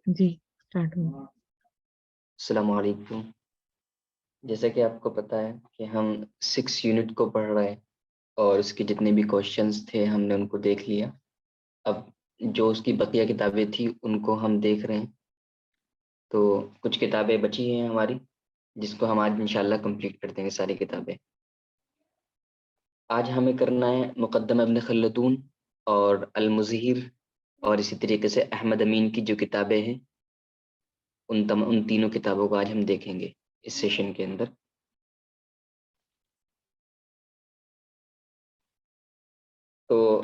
جی start ہو۔ السلام علیکم۔ جیسا کہ آپ کو پتہ ہے کہ ہم 6 یونٹ کو پڑھ رہے ہیں اور اس کے جتنے بھی کوشچنز تھے ہم نے ان کو دیکھ لیا۔ اب جو اس کی بقیہ کتابیں تھیں ان کو ہم دیکھ رہے ہیں، تو کچھ کتابیں بچی ہیں ہماری جس کو ہم آج انشاءاللہ کمپلیٹ کر دیں گے ساری کتابیں۔ آج ہمیں کرنا ہے مقدمہ ابن خلدون اور المظہر، اور اسی طریقے سے احمد امین کی جو کتابیں ہیں ان تینوں کتابوں کو آج ہم دیکھیں گے اس سیشن کے اندر۔ تو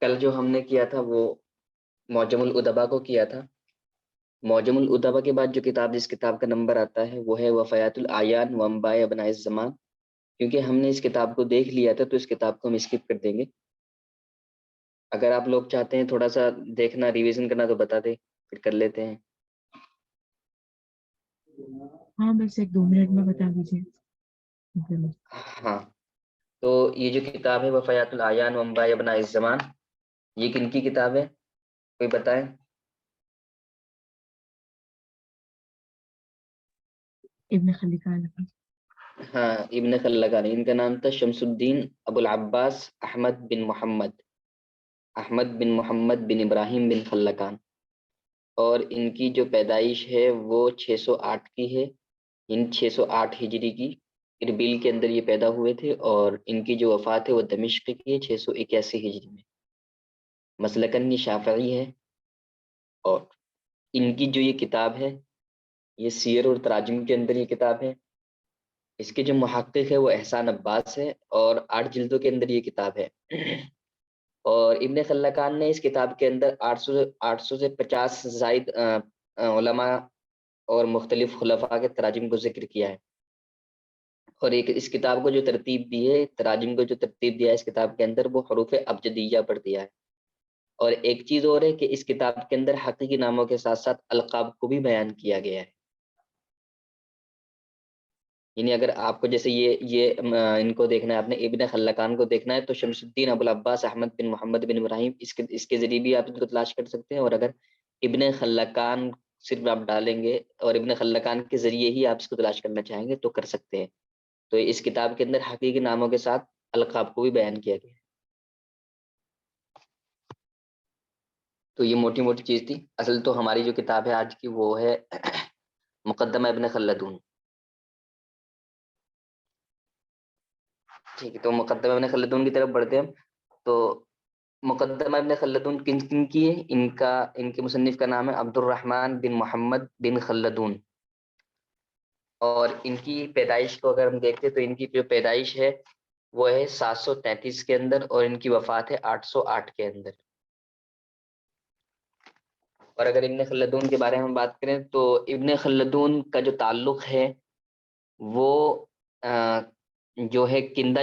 کل جو ہم نے کیا تھا وہ معجم الادبا کو کیا تھا۔ معجم الادبا کے بعد جو کتاب جس کتاب کا نمبر آتا ہے وہ ہے وفیات الاعیان و انباء ابناء الزمان۔ کیونکہ ہم نے اس کتاب کو دیکھ لیا تھا تو اس کتاب کو ہم اسکپ کر دیں گے۔ اگر آپ لوگ چاہتے ہیں تھوڑا سا دیکھنا ریویژن کرنا تو بتا دیں، پھر کر لیتے ہیں۔ ہاں بس 1-2 منٹ میں بتا دیجیے۔ ہاں، تو یہ جو کتاب ہے وفیات الاعیان و انباء ابناء الزمان، یہ کن کی کتاب ہے کوئی بتائیں؟ ابن خلکان۔ ہاں، ابن خلکان۔ ان کا نام تھا شمس الدین ابو العباس احمد بن محمد بن ابراہیم بن خلکان، اور ان کی جو پیدائش ہے وہ 608 کی ہے، 608 ہجری کی اربیل کے اندر یہ پیدا ہوئے تھے، اور ان کی جو وفات ہے وہ دمشق کی ہے 681 ہجری میں۔ مسلکن یہ شافعی ہے، اور ان کی جو یہ کتاب ہے یہ سیر اور تراجم کے اندر یہ کتاب ہے۔ اس کے جو محقق ہے وہ احسان عباس ہے، اور 8 جلدوں کے اندر یہ کتاب ہے۔ اور ابن خلکان نے اس کتاب کے اندر 800 سے 50 زائد علماء اور مختلف خلفاء کے تراجم کو ذکر کیا ہے۔ اور ایک اس کتاب کو جو ترتیب دی ہے، تراجم کو جو ترتیب دیا ہے اس کتاب کے اندر، وہ حروف ابجدیہ پر دیا ہے۔ اور ایک چیز اور ہے کہ اس کتاب کے اندر حقیقی ناموں کے ساتھ ساتھ القاب کو بھی بیان کیا گیا ہے۔ یعنی اگر آپ کو جیسے یہ ان کو دیکھنا ہے، آپ نے ابن خلکان کو دیکھنا ہے تو شمس الدین ابو العباس احمد بن محمد بن ابراہیم اس کے ذریعے بھی آپ ان کو تلاش کر سکتے ہیں، اور اگر ابن خلکان صرف آپ ڈالیں گے اور ابن خلکان کے ذریعے ہی آپ اس کو تلاش کرنا چاہیں گے تو کر سکتے ہیں۔ تو اس کتاب کے اندر حقیقی ناموں کے ساتھ القاب کو بھی بیان کیا گیا ہے۔ تو یہ موٹی موٹی چیز تھی۔ اصل تو ہماری جو کتاب ہے آج کی وہ ہے مقدمہ ابن خلدون۔ ٹھیک ہے، تو مقدمہ ابن خلدون کی طرف بڑھتے ہیں۔ تو مقدمہ ابن خلدون کن کی ہے؟ ان کے مصنف کا نام ہے عبد الرحمن بن محمد بن خلدون، اور ان کی پیدائش کو اگر ہم دیکھتے تو ان کی جو پیدائش ہے وہ ہے 733 کے اندر، اور ان کی وفات ہے 808 کے اندر۔ اور اگر ابن خلدون کے بارے میں ہم بات کریں تو ابن خلدون کا جو تعلق ہے وہ جو ہے کندہ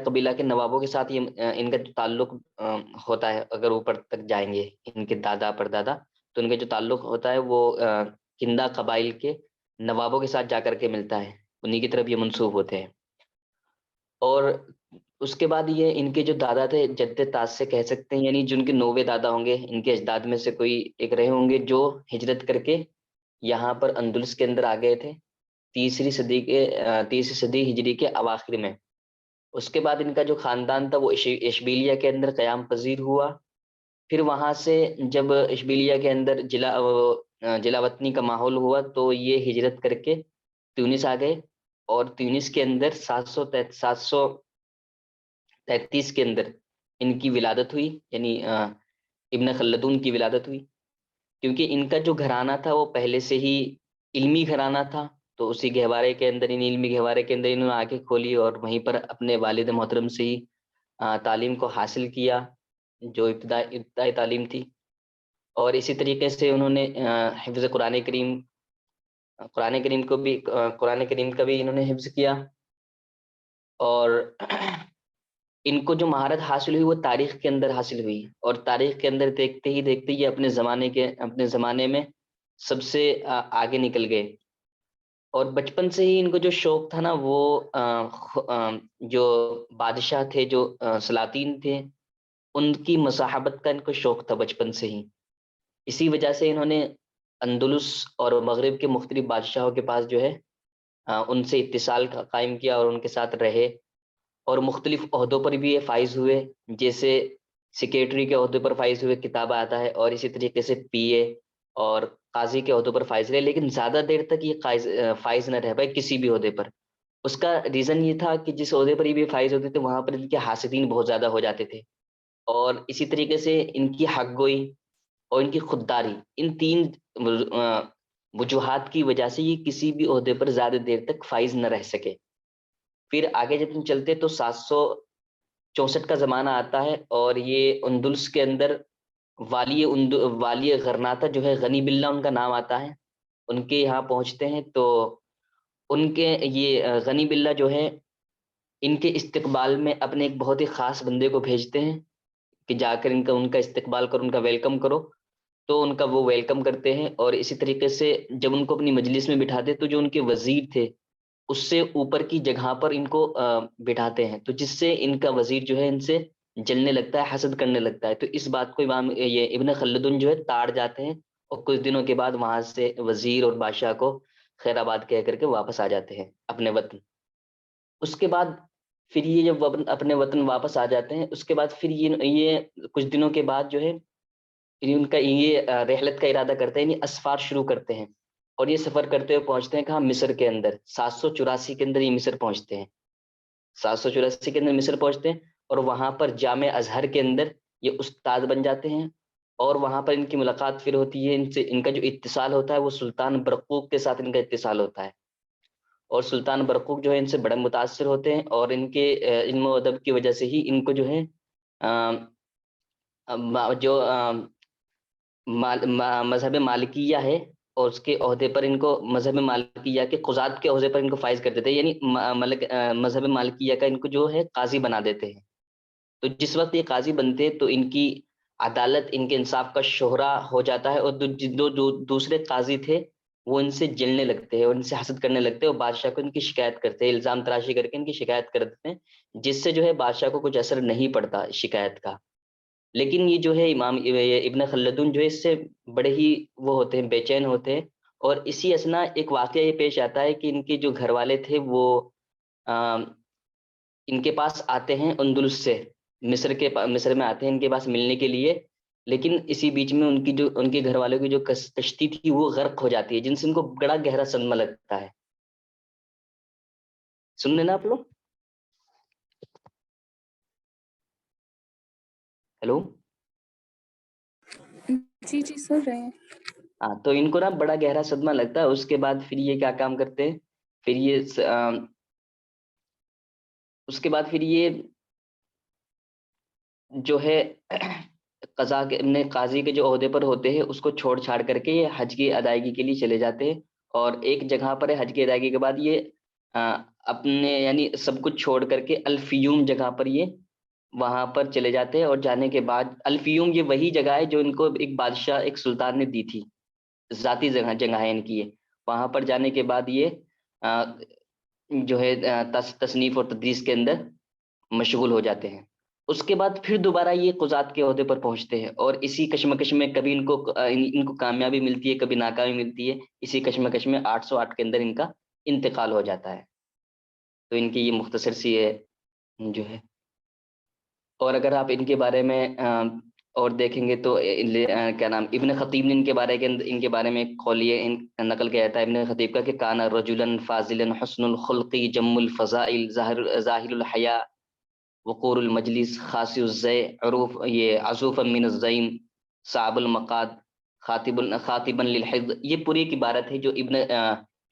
قبیلہ کے نوابوں کے ساتھ یہ ان کا جو تعلق ہوتا ہے۔ اگر اوپر تک جائیں گے ان کے دادا پردادا تو ان کا جو تعلق ہوتا ہے وہ کندہ قبائل کے نوابوں کے ساتھ جا کر کے ملتا ہے، انہی کی طرف یہ منسوب ہوتے ہیں۔ اور اس کے بعد یہ ان کے جو دادا تھے جد تاج سے کہہ سکتے ہیں، یعنی جن کے 9ویں دادا ہوں گے، ان کے اجداد میں سے کوئی ایک رہے ہوں گے جو ہجرت کر کے یہاں پر اندلس کے اندر آ گئے تھے 3ری صدی ہجری کے اواخر میں۔ اس کے بعد ان کا جو خاندان تھا وہ اشبیلیہ کے اندر قیام پذیر ہوا۔ پھر وہاں سے جب اشبیلیہ کے اندر جلا وطنی کا ماحول ہوا تو یہ ہجرت کر کے تیونس آ گئے، اور تیونس کے اندر 733 کے اندر ان کی ولادت ہوئی، یعنی ابن خلدون کی ولادت ہوئی۔ کیونکہ ان کا جو گھرانہ تھا وہ پہلے سے ہی علمی گھرانہ تھا، تو اسی گہوارے کے اندر، ان علمی گہوارے کے اندر انہوں نے آنکھیں کھولی اور وہیں پر اپنے والد محترم سے ہی تعلیم کو حاصل کیا جو ابتدائی تعلیم تھی۔ اور اسی طریقے سے انہوں نے حفظ قرآن کریم کا بھی انہوں نے حفظ کیا۔ اور ان کو جو مہارت حاصل ہوئی وہ تاریخ کے اندر حاصل ہوئی، اور تاریخ کے اندر دیکھتے ہی یہ اپنے زمانے میں سب سے آگے نکل گئے۔ اور بچپن سے ہی ان کو جو شوق تھا نا وہ جو بادشاہ تھے، جو سلاطین تھے، ان کی مصاحبت کا ان کو شوق تھا بچپن سے ہی۔ اسی وجہ سے انہوں نے اندلس اور مغرب کے مختلف بادشاہوں کے پاس جو ہے ان سے اتصال قائم کیا اور ان کے ساتھ رہے، اور مختلف عہدوں پر بھی یہ فائز ہوئے، جیسے سیکریٹری کے عہدے پر فائز ہوئے، کتابہ آتا ہے، اور اسی طریقے سے پی اے اور قاضی کے عہدوں پر فائز رہے، لیکن زیادہ دیر تک یہ فائز نہ رہ پائے کسی بھی عہدے پر۔ اس کا ریزن یہ تھا کہ جس عہدے پر یہ بھی فائز ہوتے تھے وہاں پر ان کے حاسدین بہت زیادہ ہو جاتے تھے، اور اسی طریقے سے ان کی حق گوئی اور ان کی خودداری، ان تین وجوہات کی وجہ سے یہ کسی بھی عہدے پر زیادہ دیر تک فائز نہ رہ سکے۔ پھر آگے جب ہم چلتے تو 764 کا زمانہ آتا ہے، اور یہ اندلس کے اندر والی غرناطہ جو ہے، غنی باللہ ان کا نام آتا ہے، ان کے یہاں پہنچتے ہیں تو ان کے یہ غنی باللہ جو ہے ان کے استقبال میں اپنے ایک بہت ہی خاص بندے کو بھیجتے ہیں کہ جا کر ان کا استقبال کرو، ان کا ویلکم کرو، تو ان کا وہ ویلکم کرتے ہیں، اور اسی طریقے سے جب ان کو اپنی مجلس میں بٹھاتے تو جو ان کے وزیر تھے اس سے اوپر کی جگہ پر ان کو بٹھاتے ہیں، تو جس سے ان کا وزیر جو ہے ان سے جلنے لگتا ہے، حسد کرنے لگتا ہے۔ تو اس بات کو امام یہ ابن خلدون جو ہے تاڑ جاتے ہیں، اور کچھ دنوں کے بعد وہاں سے وزیر اور بادشاہ کو خیر آباد کہہ کر کے واپس آ جاتے ہیں اپنے وطن۔ اس کے بعد پھر یہ جب اپنے وطن واپس آ جاتے ہیں، اس کے بعد پھر یہ کچھ دنوں کے بعد جو ہے ان کا یہ رحلت کا ارادہ کرتے ہیں، یعنی اسفار شروع کرتے ہیں، اور یہ سفر کرتے ہوئے پہنچتے ہیں کہاں؟ مصر کے اندر۔ 784 کے اندر یہ مصر پہنچتے ہیں، 784 کے اندر مصر پہنچتے ہیں، اور وہاں پر جامع ازہر کے اندر یہ استاد بن جاتے ہیں، اور وہاں پر ان کی ملاقات پھر ہوتی ہے، ان سے ان کا جو اتصال ہوتا ہے وہ سلطان برقوق کے ساتھ ان کا اتصال ہوتا ہے، اور سلطان برقوق جو ہے ان سے بڑے متاثر ہوتے ہیں، اور ان کے علم و ادب کی وجہ سے ہی ان کو جو ہے جو مذہب مالکیہ ہے، اور اس کے عہدے پر ان کو مذہب مالکیہ کے قضات کے عہدے پر ان کو فائز کر دیتے ہیں، یعنی مذہب مالکیہ کا ان کو جو ہے قاضی بنا دیتے ہیں۔ تو جس وقت یہ قاضی بنتے تو ان کی عدالت، ان کے انصاف کا شہرہ ہو جاتا ہے، اور جو دوسرے قاضی تھے وہ ان سے جلنے لگتے ہیں اور ان سے حسد کرنے لگتے ہیں، اور بادشاہ کو ان کی شکایت کرتے ہیں، الزام تراشی کر کے ان کی شکایت کر دیتے ہیں، جس سے جو ہے بادشاہ کو کچھ اثر نہیں پڑتا شکایت کا۔ لیکن یہ جو ہے امام ابن خلدون جو ہے اس سے بڑے ہی وہ ہوتے ہیں، بے چین ہوتے ہیں، اور اسی اثنا ایک واقعہ یہ پیش آتا ہے کہ ان کے جو گھر والے تھے وہ ان کے پاس آتے ہیں اندلس سے، مصر میں آتے ہیں ان کے پاس ملنے کے لیے، لیکن اسی بیچ میں ان کے گھر والوں کی جو کشتی تھی وہ غرق ہو جاتی ہے، جن سے ان کو بڑا گہرا صدمہ لگتا ہے۔ سن لینا آپ لوگ، ہیلو؟ جی جی سن رہے ہیں۔ ہاں، تو ان کو نا بڑا گہرا صدمہ لگتا ہے۔ اس کے بعد پھر یہ کیا کام کرتے ہیں، پھر یہ اس کے بعد پھر یہ جو ہے قاضی کے جو عہدے پر ہوتے ہیں اس کو چھوڑ چھاڑ کر کے یہ حج کی ادائیگی کے لیے چلے جاتے ہیں، اور ایک جگہ پر ہے حج کی ادائیگی کے بعد یہ اپنے یعنی سب کچھ چھوڑ کر کے الفیوم جگہ پر یہ وہاں پر چلے جاتے ہیں، اور جانے کے بعد الفیوم یہ وہی جگہ ہے جو ان کو ایک بادشاہ، ایک سلطان نے دی تھی، ذاتی جگہ ہے ان کی یہ۔ وہاں پر جانے کے بعد یہ جو ہے تصنیف اور تدریس کے اندر مشغول ہو جاتے ہیں۔ اس کے بعد پھر دوبارہ یہ قضات کے عہدے پر پہنچتے ہیں، اور اسی کشمکش میں کبھی ان کو کامیابی ملتی ہے، کبھی ناکامی ملتی ہے، اسی کشمکش میں 808 کے اندر ان کا انتقال ہو جاتا ہے۔ تو ان کی یہ مختصر سی ہے جو ہے، اور اگر آپ ان کے بارے میں اور دیکھیں گے تو کیا نام، ابن خطیب نے ان کے بارے میں قول یہ نقل کیا جاتا ہے ابن خطیب کا کہ کان رجلا فاضلا حسن الخلق جم الفضائل ظاہر الحیاء وقور المجلس خاصی الزے عروف یہ عصوفا من الزیم صعب المقاد خاطبا للحفظ۔ یہ پوری ایک عبارت ہے جو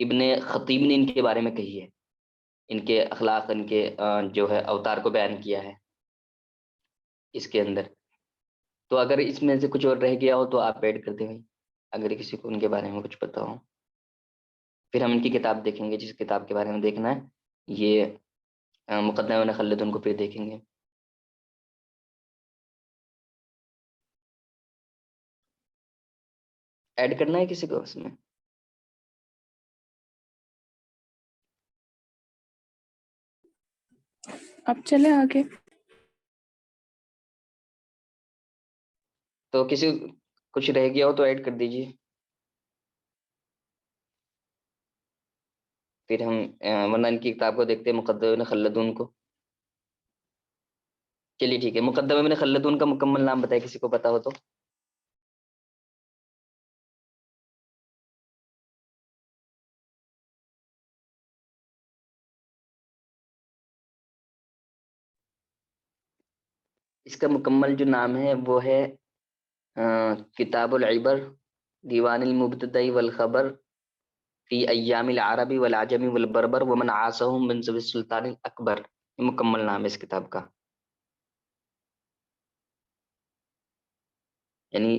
ابن خطیب نے ان کے بارے میں کہی ہے، ان کے اخلاق، ان کے جو ہے اوتار کو بیان کیا ہے اس کے اندر۔ تو اگر اس میں سے کچھ اور رہ گیا ہو تو آپ ایڈ کر دیں، اگر کسی کو ان کے بارے میں کچھ پتا ہو۔ پھر ہم ان کی کتاب دیکھیں گے، جس کتاب کے بارے میں دیکھنا ہے، یہ مقدمہ ابن خلدون کو پھر دیکھیں گے۔ ایڈ کرنا ہے کسی کو اس میں؟ اب چلے آگے۔ تو کسی کچھ رہ گیا ہو تو ایڈ کر دیجیے، پھر ہم ورنہ ان کی کتاب کو دیکھتے ہیں، مقدمہ ابن خلدون کو۔ چلیے ٹھیک ہے، مقدمہ ابن خلدون کا مکمل نام بتائے کسی کو پتا ہو تو۔ اس کا مکمل جو نام ہے وہ ہے کتاب العبر دیوان المبتدع والخبر فی ایام العرب والعجم والبربر ومن عاصهم من ذوی السلطان الاکبر، یہ مکمل نام ہے اس کتاب کا، یعنی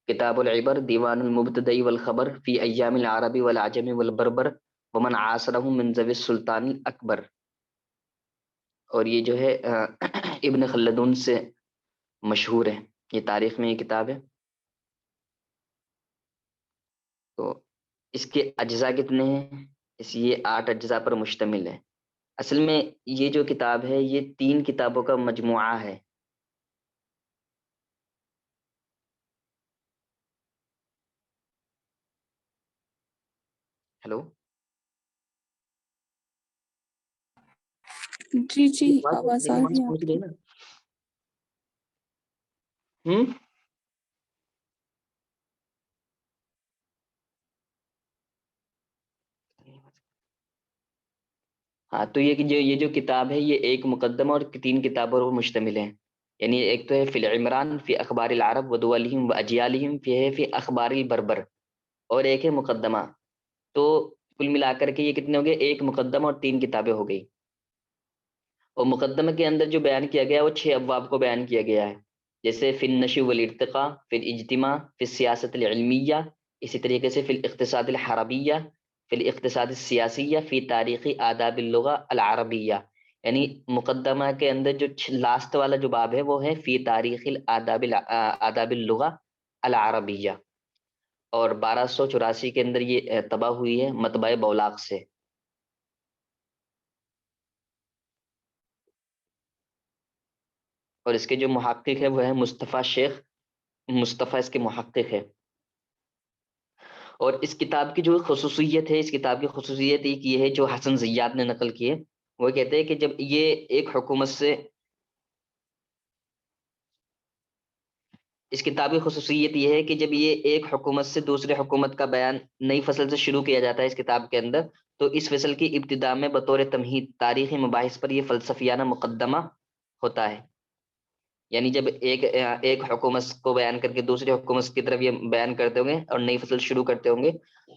کتاب العبر دیوان المبتدع والخبر فی ایام العرب والعجم والبربر ومن عاصرهم من ذوی السلطان الاکبر۔ اور یہ جو ہے ابن خلدون سے مشہور ہے، یہ تاریخ میں یہ کتاب ہے۔ تو اس کے اجزاء کتنے ہیں؟ یہ 8 اجزاء پر مشتمل ہے۔ اصل میں یہ جو کتاب ہے یہ 3 کتابوں کا مجموعہ ہے۔ ہیلو، جی جی یہ بات آواز آ میری رہی آواز ہے پہنچ آپ گئی کی۔ نا؟ ہوں، ہاں تو یہ جو کتاب ہے یہ ایک مقدمہ اور 3 کتابوں پر مشتمل ہے، یعنی ایک تو ہے فی العمران فی اخبار العرب و دولہم و اجیالہم فی اخبار البربر، اور ایک ہے مقدمہ۔ تو کل ملا کر کے یہ کتنے ہو گئے؟ ایک مقدمہ اور 3 کتابیں ہو گئی۔ اور مقدمہ کے اندر جو بیان کیا گیا ہے وہ 6 ابواب کو بیان کیا گیا ہے، جیسے فی النشء والارتقاء، فی الاجتماع، فی السیاست العلمیہ، اسی طریقے سے فی الاقتصاد الحربیہ، فی الاقتصاد السیاسیہ، فی تاریخی آداب اللغہ العربیہ۔ یعنی مقدمہ کے اندر جو لاسٹ والا جو باب ہے وہ ہے فی تاریخ آداب اللغہ العربیہ، اور 1284 کے اندر یہ طبع ہوئی ہے مطبع بولاق سے۔ اور اس کے جو محقق ہے وہ ہے مصطفیٰ شیخ، مصطفیٰ اس کے محقق ہے۔ اور اس کتاب کی جو خصوصیت ہے، اس کتاب کی خصوصیت ایک یہ ہے جو حسن زیاد نے نقل کی ہے، وہ کہتے ہیں کہ جب یہ ایک حکومت سے، اس کتاب کی خصوصیت یہ ہے کہ جب یہ ایک حکومت سے دوسرے حکومت کا بیان نئی فصل سے شروع کیا جاتا ہے اس کتاب کے اندر، تو اس فصل کی ابتدا میں بطور تمہید تاریخی مباحث پر یہ فلسفیانہ مقدمہ ہوتا ہے۔ یعنی جب ایک حکومت کو بیان کر کے دوسری حکومت کی طرف یہ بیان کرتے ہوں گے اور نئی فصل شروع کرتے ہوں گے،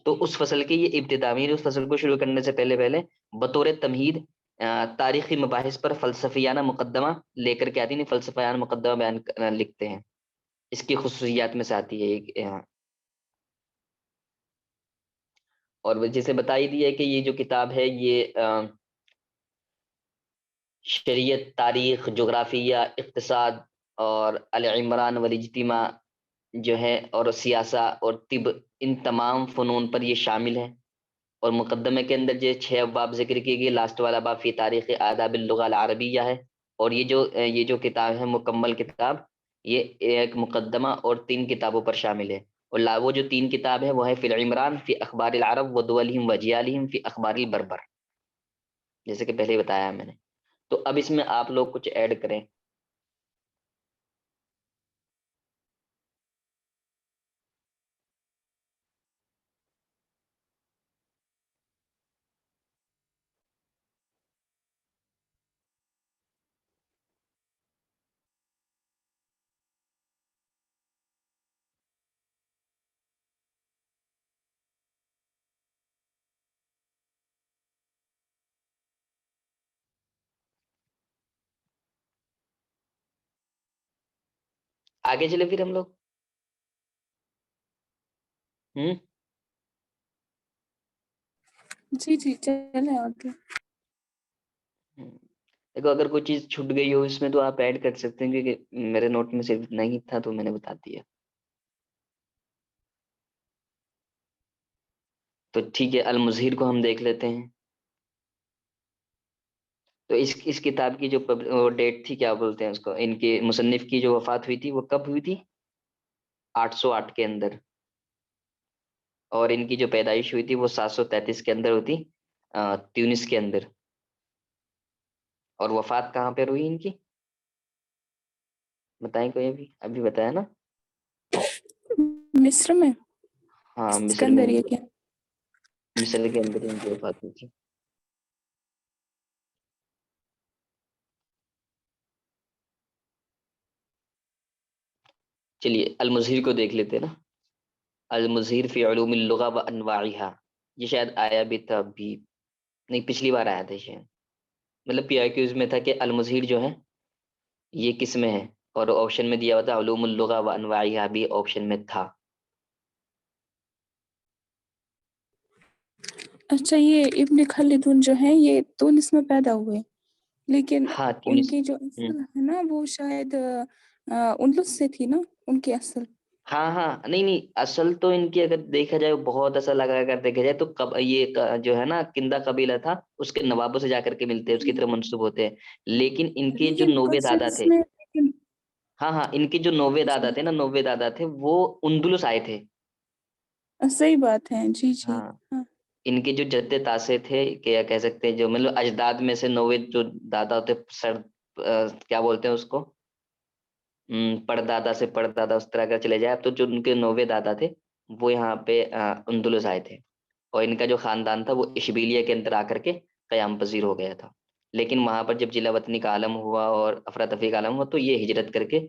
تو اس فصل کی یہ ابتدا میں اس فصل کو شروع کرنے سے پہلے بطور تمہید تاریخی مباحث پر فلسفیانہ مقدمہ لے کر کے آتی ہیں، فلسفیانہ مقدمہ بیان لکھتے ہیں۔ اس کی خصوصیات میں سے آتی ہے ایک اور جیسے بتائی دی ہے کہ یہ جو کتاب ہے یہ شریعت، تاریخ، جغرافیہ، اقتصاد اور العمران والاجتماع جو ہے، اور سیاسہ اور طب، ان تمام فنون پر یہ شامل ہے۔ اور مقدمے کے اندر جو 6 ابواب ذکر کیے گئے، لاسٹ والا باب فی تاریخ آداب اللغہ العربیہ ہے۔ اور یہ جو کتاب ہے مکمل کتاب، یہ ایک مقدمہ اور 3 کتابوں پر شامل ہے۔ اور وہ جو 3 کتاب ہے وہ ہے فی العمران فی اخبار العرب و دولہم و اجیالہم فی اخبار البربر، جیسے کہ پہلے بتایا میں نے۔ تو اب اس میں آپ لوگ کچھ ایڈ کریں۔ آگے چلے پھر ہم لوگ۔ جی جی چلیں آگے۔ دیکھو اگر کوئی چیز چھٹ گئی ہو اس میں تو آپ ایڈ کر سکتے ہیں، کیونکہ میرے نوٹ میں صرف نہیں تھا تو میں نے بتا دیا۔ تو ٹھیک ہے، المظہر کو ہم دیکھ لیتے ہیں۔ تو اس کتاب کی جو ڈیٹ تھی، کیا بولتے ہیں اس کو، ان کے مصنف کی جو وفات ہوئی تھی وہ کب ہوئی تھی؟ 808 کے اندر، اور ان کی جو پیدائش ہوئی تھی وہ 733 کے اندر ہوتی، تیونس کے اندر، اور وفات کہاں پہ ہوئی ان کی بتائیں کوئی؟ ابھی بتایا نا، مصر میں ہاں مصر میں، اسکندریہ کیا؟ مصر کے اندر ان کی وفات ہوئی تھی۔ چلیے المظہر کو دیکھ لیتے نا، المظہر فی علوم اللغہ و انواعها، یہ شاید آیا بھی تھا ابھی، نہیں پچھلی بار آیا تھا شاید، مطلب پی آئی کیوز میں تھا کہ المظہر جو ہے یہ کس میں ہے، اور آپشن میں دیا ہوا تھا علوم اللغہ و انواعها بھی آپشن میں تھا۔ اچھا، یہ ابن خلدون جو ہیں یہ تونس میں پیدا ہوئے، لیکن ہاں ان تیونس، کی جو اصل ہے نا وہ شاید اندلس سے تھی نا ان کی اصل۔ ہاں ہاں، نہیں نہیں، اصل تو ان کی اگر دیکھا جائے بہت ایسا لگا اگر دیکھا جائے تو یہ جو ہے نا کندا قبیلہ تھا اس کے نوابوں سے جا کر کے ملتے ہیں، اس کی طرف منسوب ہوتے ہیں، لیکن ان کے جو لیکن نوے دادا کنسنس تھے، میں لیکن ہاں ہاں، ان کے جو نوے دادا تھے نا، نوے دادا تھے وہ اندلس آئے تھے۔ صحیح بات ہے، جی جی ہاں، ہاں۔ ان کے جو جدے تاسے تھے، کیا کہہ سکتے ہیں، جو مطلب اجداد میں سے نوے جو دادا ہوتے، سر کیا بولتے ہیں اس کو، پردادا سے پردادا، اس طرح اگر چلے جائے تو جو ان کے نوے دادا تھے وہ یہاں پہ اندلس آئے تھے، اور ان کا جو خاندان تھا وہ اشبیلیہ کے اندر آ کر کے قیام پذیر ہو گیا تھا، لیکن وہاں پر جب جلا وطنی کا عالم ہوا اور افراتفری کا عالم ہوا تو یہ ہجرت کر کے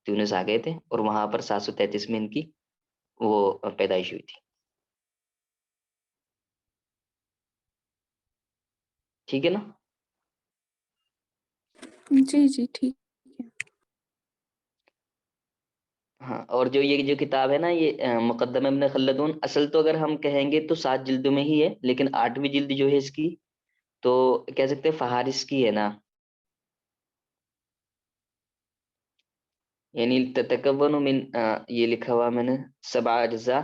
تیونس آ گئے تھے، اور وہاں پر 733 میں ان کی وہ پیدائش ہوئی تھی۔ ٹھیک ہے نا؟ جی جی ٹھیک ہے۔ ہاں، اور جو یہ جو کتاب ہے نا یہ مقدمہ ابن خلدون، اصل تو اگر ہم کہیں گے تو 7 جلدوں میں ہی ہے، لیکن 8ویں جلد جو ہے اس کی تو کہہ سکتے ہیں فہارس کی ہے نا، یعنی تتکون من یہ لکھا ہوا میں نے 7 اجزاء،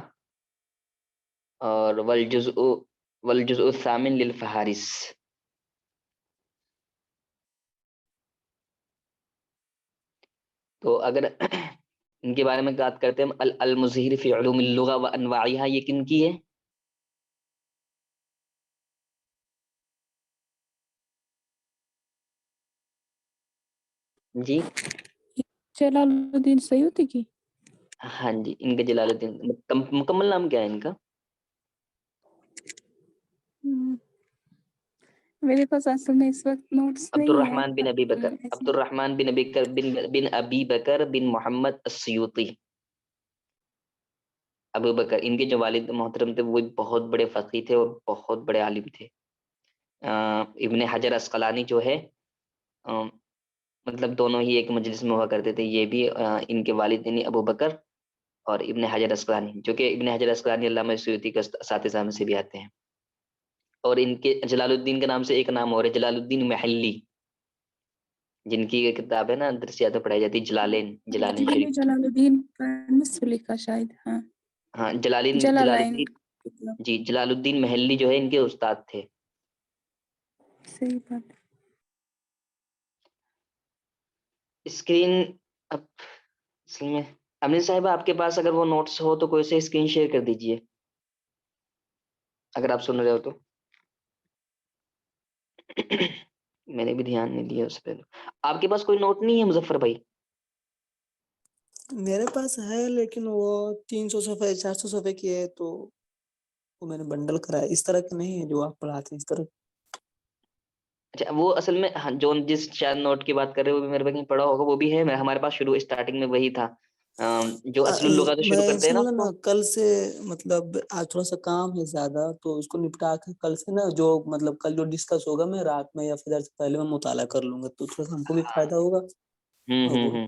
اور والجزء الثامن للفہارس۔ تو اگر ان کے بارے میں بات کرتے ہیں، المظہر فی علوم اللغہ و انواعها، یہ کن کی ہے؟ جی جلال الدین سیوطی کی۔ ہاں جی، ان کا جلال الدین، مکمل نام کیا ہے ان کا؟ ہم، میرے پاس اصل میں اس وقت نوٹس عبد نہیں ہے۔ الرحمن بن ابی بکر، ایسے عبد الرحمن بن ابی بکر بن ابی بکر بن محمد السیوطی، ابو بکر، ان کے جو والد محترم تھے وہ بہت بڑے فقیہ تھے اور بہت بڑے عالم تھے۔ ابن حجر اسقلانی جو ہے مطلب دونوں ہی ایک مجلس میں ہوا کرتے تھے، یہ بھی ان کے والد یعنی ابو بکر اور ابن حجر اسقلانی، جو کہ ابن حجر اسقلانی علامہ سیوطی کا اساتذہ میں سے بھی آتے ہیں، اور ان کے جلال الدین کے نام سے ایک نام اور ہے، جلال الدین محلی، جن کی یہ کتاب ہے نا درسیات میں پڑھائی جاتی ہے، جلالین میں نے شریف۔ جلال الدین کا نصف لکھا شاید، ہاں ہاں جلال جلالین، الدین، جی جلال الدین محلی جو ہے ان کے استاد تھے۔ صحیح بات۔ اسکرین اب اصل میں امین صاحب آپ کے پاس اگر وہ نوٹس ہو تو کوئی سے اسکرین شیئر کر دیجئے اگر آپ سن رہے ہو تو۔ میں نے بھی دھیان نہیں دیا اس پہ۔ آپ کے پاس کوئی نوٹ نہیں ہے مظفر بھائی؟ میرے پاس ہے لیکن وہ 300 صفحے 400 صفحے کی ہے، تو وہ میں نے بنڈل کرا ہے، اس طرح کے نہیں ہے جو آپ پڑھاتے ہیں اس طرح۔ اچھا، وہ اصل میں جو جس شاید نوٹ کی بات کر رہے ہو وہ بھی میرے پاس پڑھا ہوگا، وہ بھی ہے، ہمارے پاس شروع اسٹارٹنگ میں وہی تھا جو اصل اللغہ سے شروع میں کرتے ہیں نا انشاءاللہ اس نا کو۔ کل سے، مطلب آج تھوڑا سا کام ہے زیادہ، تو اس کو نپٹا کے کل سے نا جو مطلب کل جو ڈسکس ہوگا میں رات میں یا فجر سے پہلے میں مطالعہ کر لوں گا، تو تھوڑا سا ہم کو بھی فائدہ ہوگا۔ اور وہ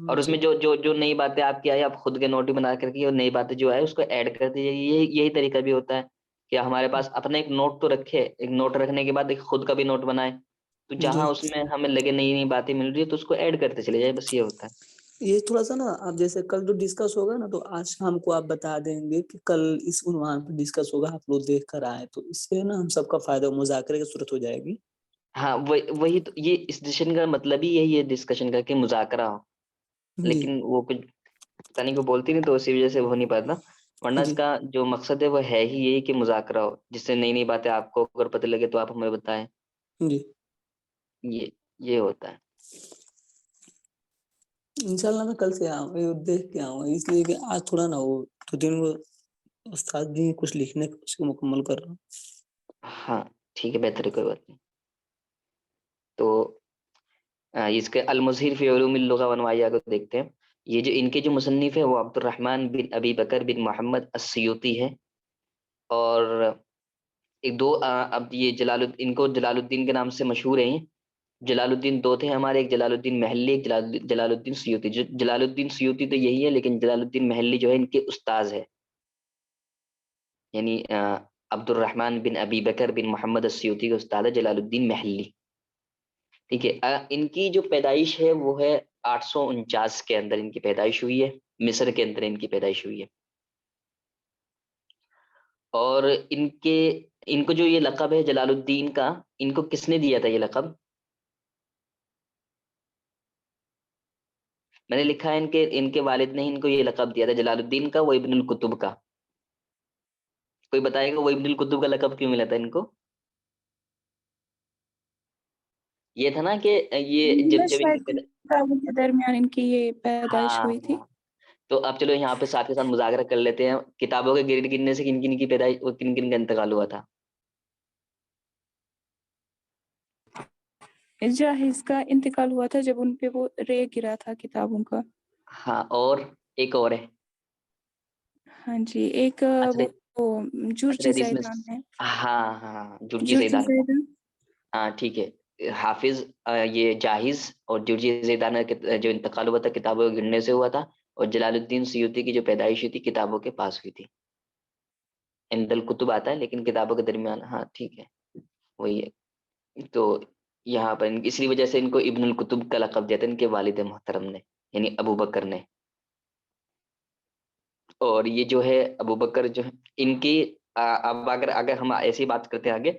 اور اس میں جی جو نئی باتیں آپ کی آئی آپ خود کے نوٹ بھی بنا کر کے اور نئی باتیں جو آئے اس کو ایڈ کر دیجیے، یہی طریقہ بھی ہوتا ہے کہ ہمارے پاس اپنا ایک نوٹ تو رکھے، ایک نوٹ رکھنے کے بعد ایک خود کا بھی نوٹ بنائے، تو جی جہاں اس میں ہمیں لگے نئی نئی باتیں مل رہی ہے تو اس کو ایڈ کرتے چلے جائے، بس یہ ہوتا ہے۔ یہ تھوڑا سا نا اب جیسے کل جو ڈسکس ہوگا نا تو آج شام کو آپ بتا دیں گے کہ کل اس عنوان پہ ڈسکس ہوگا، آپ لوگ دیکھ کر آئے، تو اس سے نا ہم سب کا فائدہ مذاکرے کی صورت ہو جائے گی۔ ہاں وہی تو، یہ اس ڈسکشن کا مطلب ہی یہی ہے ڈسکشن کا کہ مذاکرہ ہو، جی لیکن وہ کچھ پتہ نہیں کو بولتی نہیں تو اسی وجہ سے ہو نہیں پاتا، ورنہ اس جی کا جو مقصد ہے وہ ہے ہی یہی کہ مذاکرہ ہو، جس سے نئی نئی باتیں آپ کو اگر پتہ لگے تو آپ ہمیں بتائیں، جی یہ ہوتا ہے۔ انشاءاللہ میں کل سے آؤں گا دیکھ کے آؤں گا، اس لیے کہ آج تھوڑا نہ وہ تو دن وہ استاد جی کچھ لکھنے کو اس کو مکمل کر رہا ہوں۔ ہاں ٹھیک ہے، بہتر ہے، کوئی بات نہیں۔ تو اس کے المظہر فی علوم اللغہ ونوائیہ کو دیکھتے ہیں۔ یہ جو ان کے جو مصنف ہے وہ عبد الرحمن بن ابی بکر بن محمد السیوطی ہے، اور ایک دو اب یہ ان کو جلال الدین کے نام سے مشہور ہیں۔ جلال الدین دو تھے ہمارے، ایک جلال الدین محلی، ایک جلال الدین سیوطی۔ جو جلال الدین سیوطی تو یہی ہے، لیکن جلال الدین محلی جو ہے ان کے استاذ ہے، یعنی عبد الرحمن بن ابی بکر بن محمد السیوطی کے استاد ہے جلال الدین محلی، ٹھیک ہے۔ ان کی جو پیدائش ہے وہ ہے 849 کے اندر ان کی پیدائش ہوئی ہے، مصر کے اندر ان کی پیدائش ہوئی ہے۔ اور ان کو جو یہ لقب ہے جلال الدین کا، ان کو کس نے دیا تھا یہ لقب؟ میں نے لکھا ہے ان کے والد نے ان کو یہ لقب دیا تھا جلال الدین کا، وہ ابن القطب کا۔ کوئی بتائے گا وہ ابن القطب کا لقب کیوں ملا تھا ان کو؟ یہ تھا نا کہ یہ جب ان شاید کی کتابوں کے درمیان ان کی یہ پیدائش ہوئی تھی۔ ہاں، تو اب چلو یہاں پہ ساتھ کے ساتھ مذاکرہ کر لیتے ہیں، کتابوں کے گرد گرنے سے کن کن کی پیدائش، کن کن کا انتقال ہوا تھا؟ جاہز کا انتقال ہوا تھا جب ان پہ وہ رے گرا تھا کتابوں کا۔ ہاں، اور ایک اور ہے ہاں جی، ایک اثر وہ جرجی حدیث میں، زیدان ہے، ہاں جرجی جرجی زیدان کا، زیدان۔ ہاں ٹھیک ہے۔ حافظ یہ جاہز اور جرجی زیدان کا جو انتقال ہوا تھا کتابوں کے گرنے سے ہوا تھا، اور جلال الدین سیوطی کی جو پیدائش ہوئی تھی کتابوں کے پاس ہوئی تھی۔ عند الکتب آتا ہے لیکن کتابوں کے درمیان، ہاں ٹھیک ہے وہی ہے۔ تو یہاں پر اسی وجہ سے ان کو ابن القطب کا لقب دیا تھا ان کے والد محترم نے، یعنی ابو بکر نے۔ اور یہ جو ہے ابو بکر جو ہے ان کی اب اگر ہم ایسی بات کرتے ہیں آگے،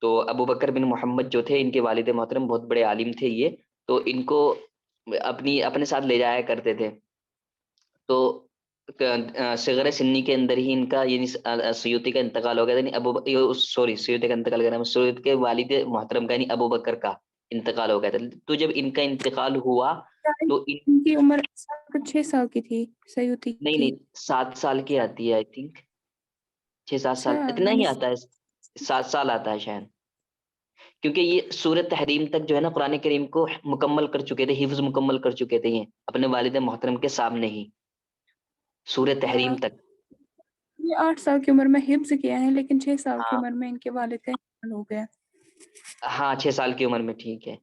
تو ابو بکر بن محمد جو تھے ان کے والد محترم بہت بڑے عالم تھے یہ، تو ان کو اپنے ساتھ لے جایا کرتے تھے۔ تو صغر سنی کے اندر ہی ان کا یعنی سیوطی کا انتقال ہو گیا تھا، یعنی سیوطی کا انتقال کر رہا ہوں، سیوطی کے والد محترم کا یعنی ابو بکر کا انتقال ہو گیا تھا۔ تو جب ان کا انتقال ہوا تو ان کی عمر 6 سال کی تھی سیوطی نہیں کی۔ 7 سال کی آتی ہے آئی تھنک، 6-7 سال اچھا، اتنا میں نے ہی آتا ہے، 7 سال آتا ہے شاید، کیونکہ یہ سورۃ تحریم تک جو ہے نا قرآن کریم کو مکمل کر چکے تھے، حفظ مکمل کر چکے تھے یہ اپنے والد محترم کے سامنے ہی، سورۃ تحریم تک۔ یہ 8 سال کی عمر میں حفظ کیا ہے، لیکن 6 سال کی ہاں عمر میں ان کے والد کا انتقال ہو گیا۔ ہاں 6 سال کی عمر میں، ٹھیک ہے،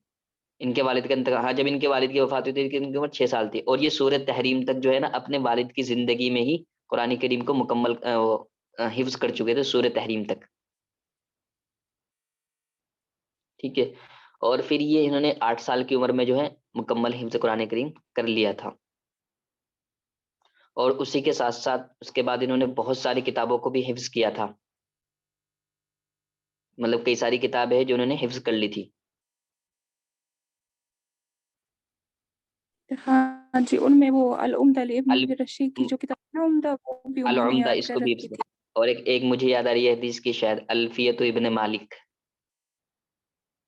ان کے والد کا انتقال، ہاں جب ان کے والد کی وفات ہوئی تھی ان کی عمر 6 سال تھی، اور یہ سورۃ تحریم تک جو ہے نا اپنے والد کی زندگی میں ہی قرآن کریم کو مکمل حفظ کر چکے تھے سورۃ تحریم تک، ٹھیک ہے۔ اور پھر یہ انہوں نے 8 سال کی عمر میں جو ہے مکمل حفظ قرآن کریم کر لیا تھا، اور اسی کے ساتھ ساتھ اس کے بعد انہوں نے بہت ساری کتابوں کو بھی حفظ کیا تھا، مطلب کئی ساری کتابیں ہیں جو انہوں نے حفظ کر لی تھی۔ ہاں جی، ان میں وہ العمدہ لابن رشید کی جو کتاب ہے نا عمدہ، وہ بھی انہوں نے العمدہ یاد اس کر کو بھی حفظ رکھی کر، تھی۔ اور ایک مجھے یاد آ رہی ہے حدیث کی شاید الفیت ابن مالک،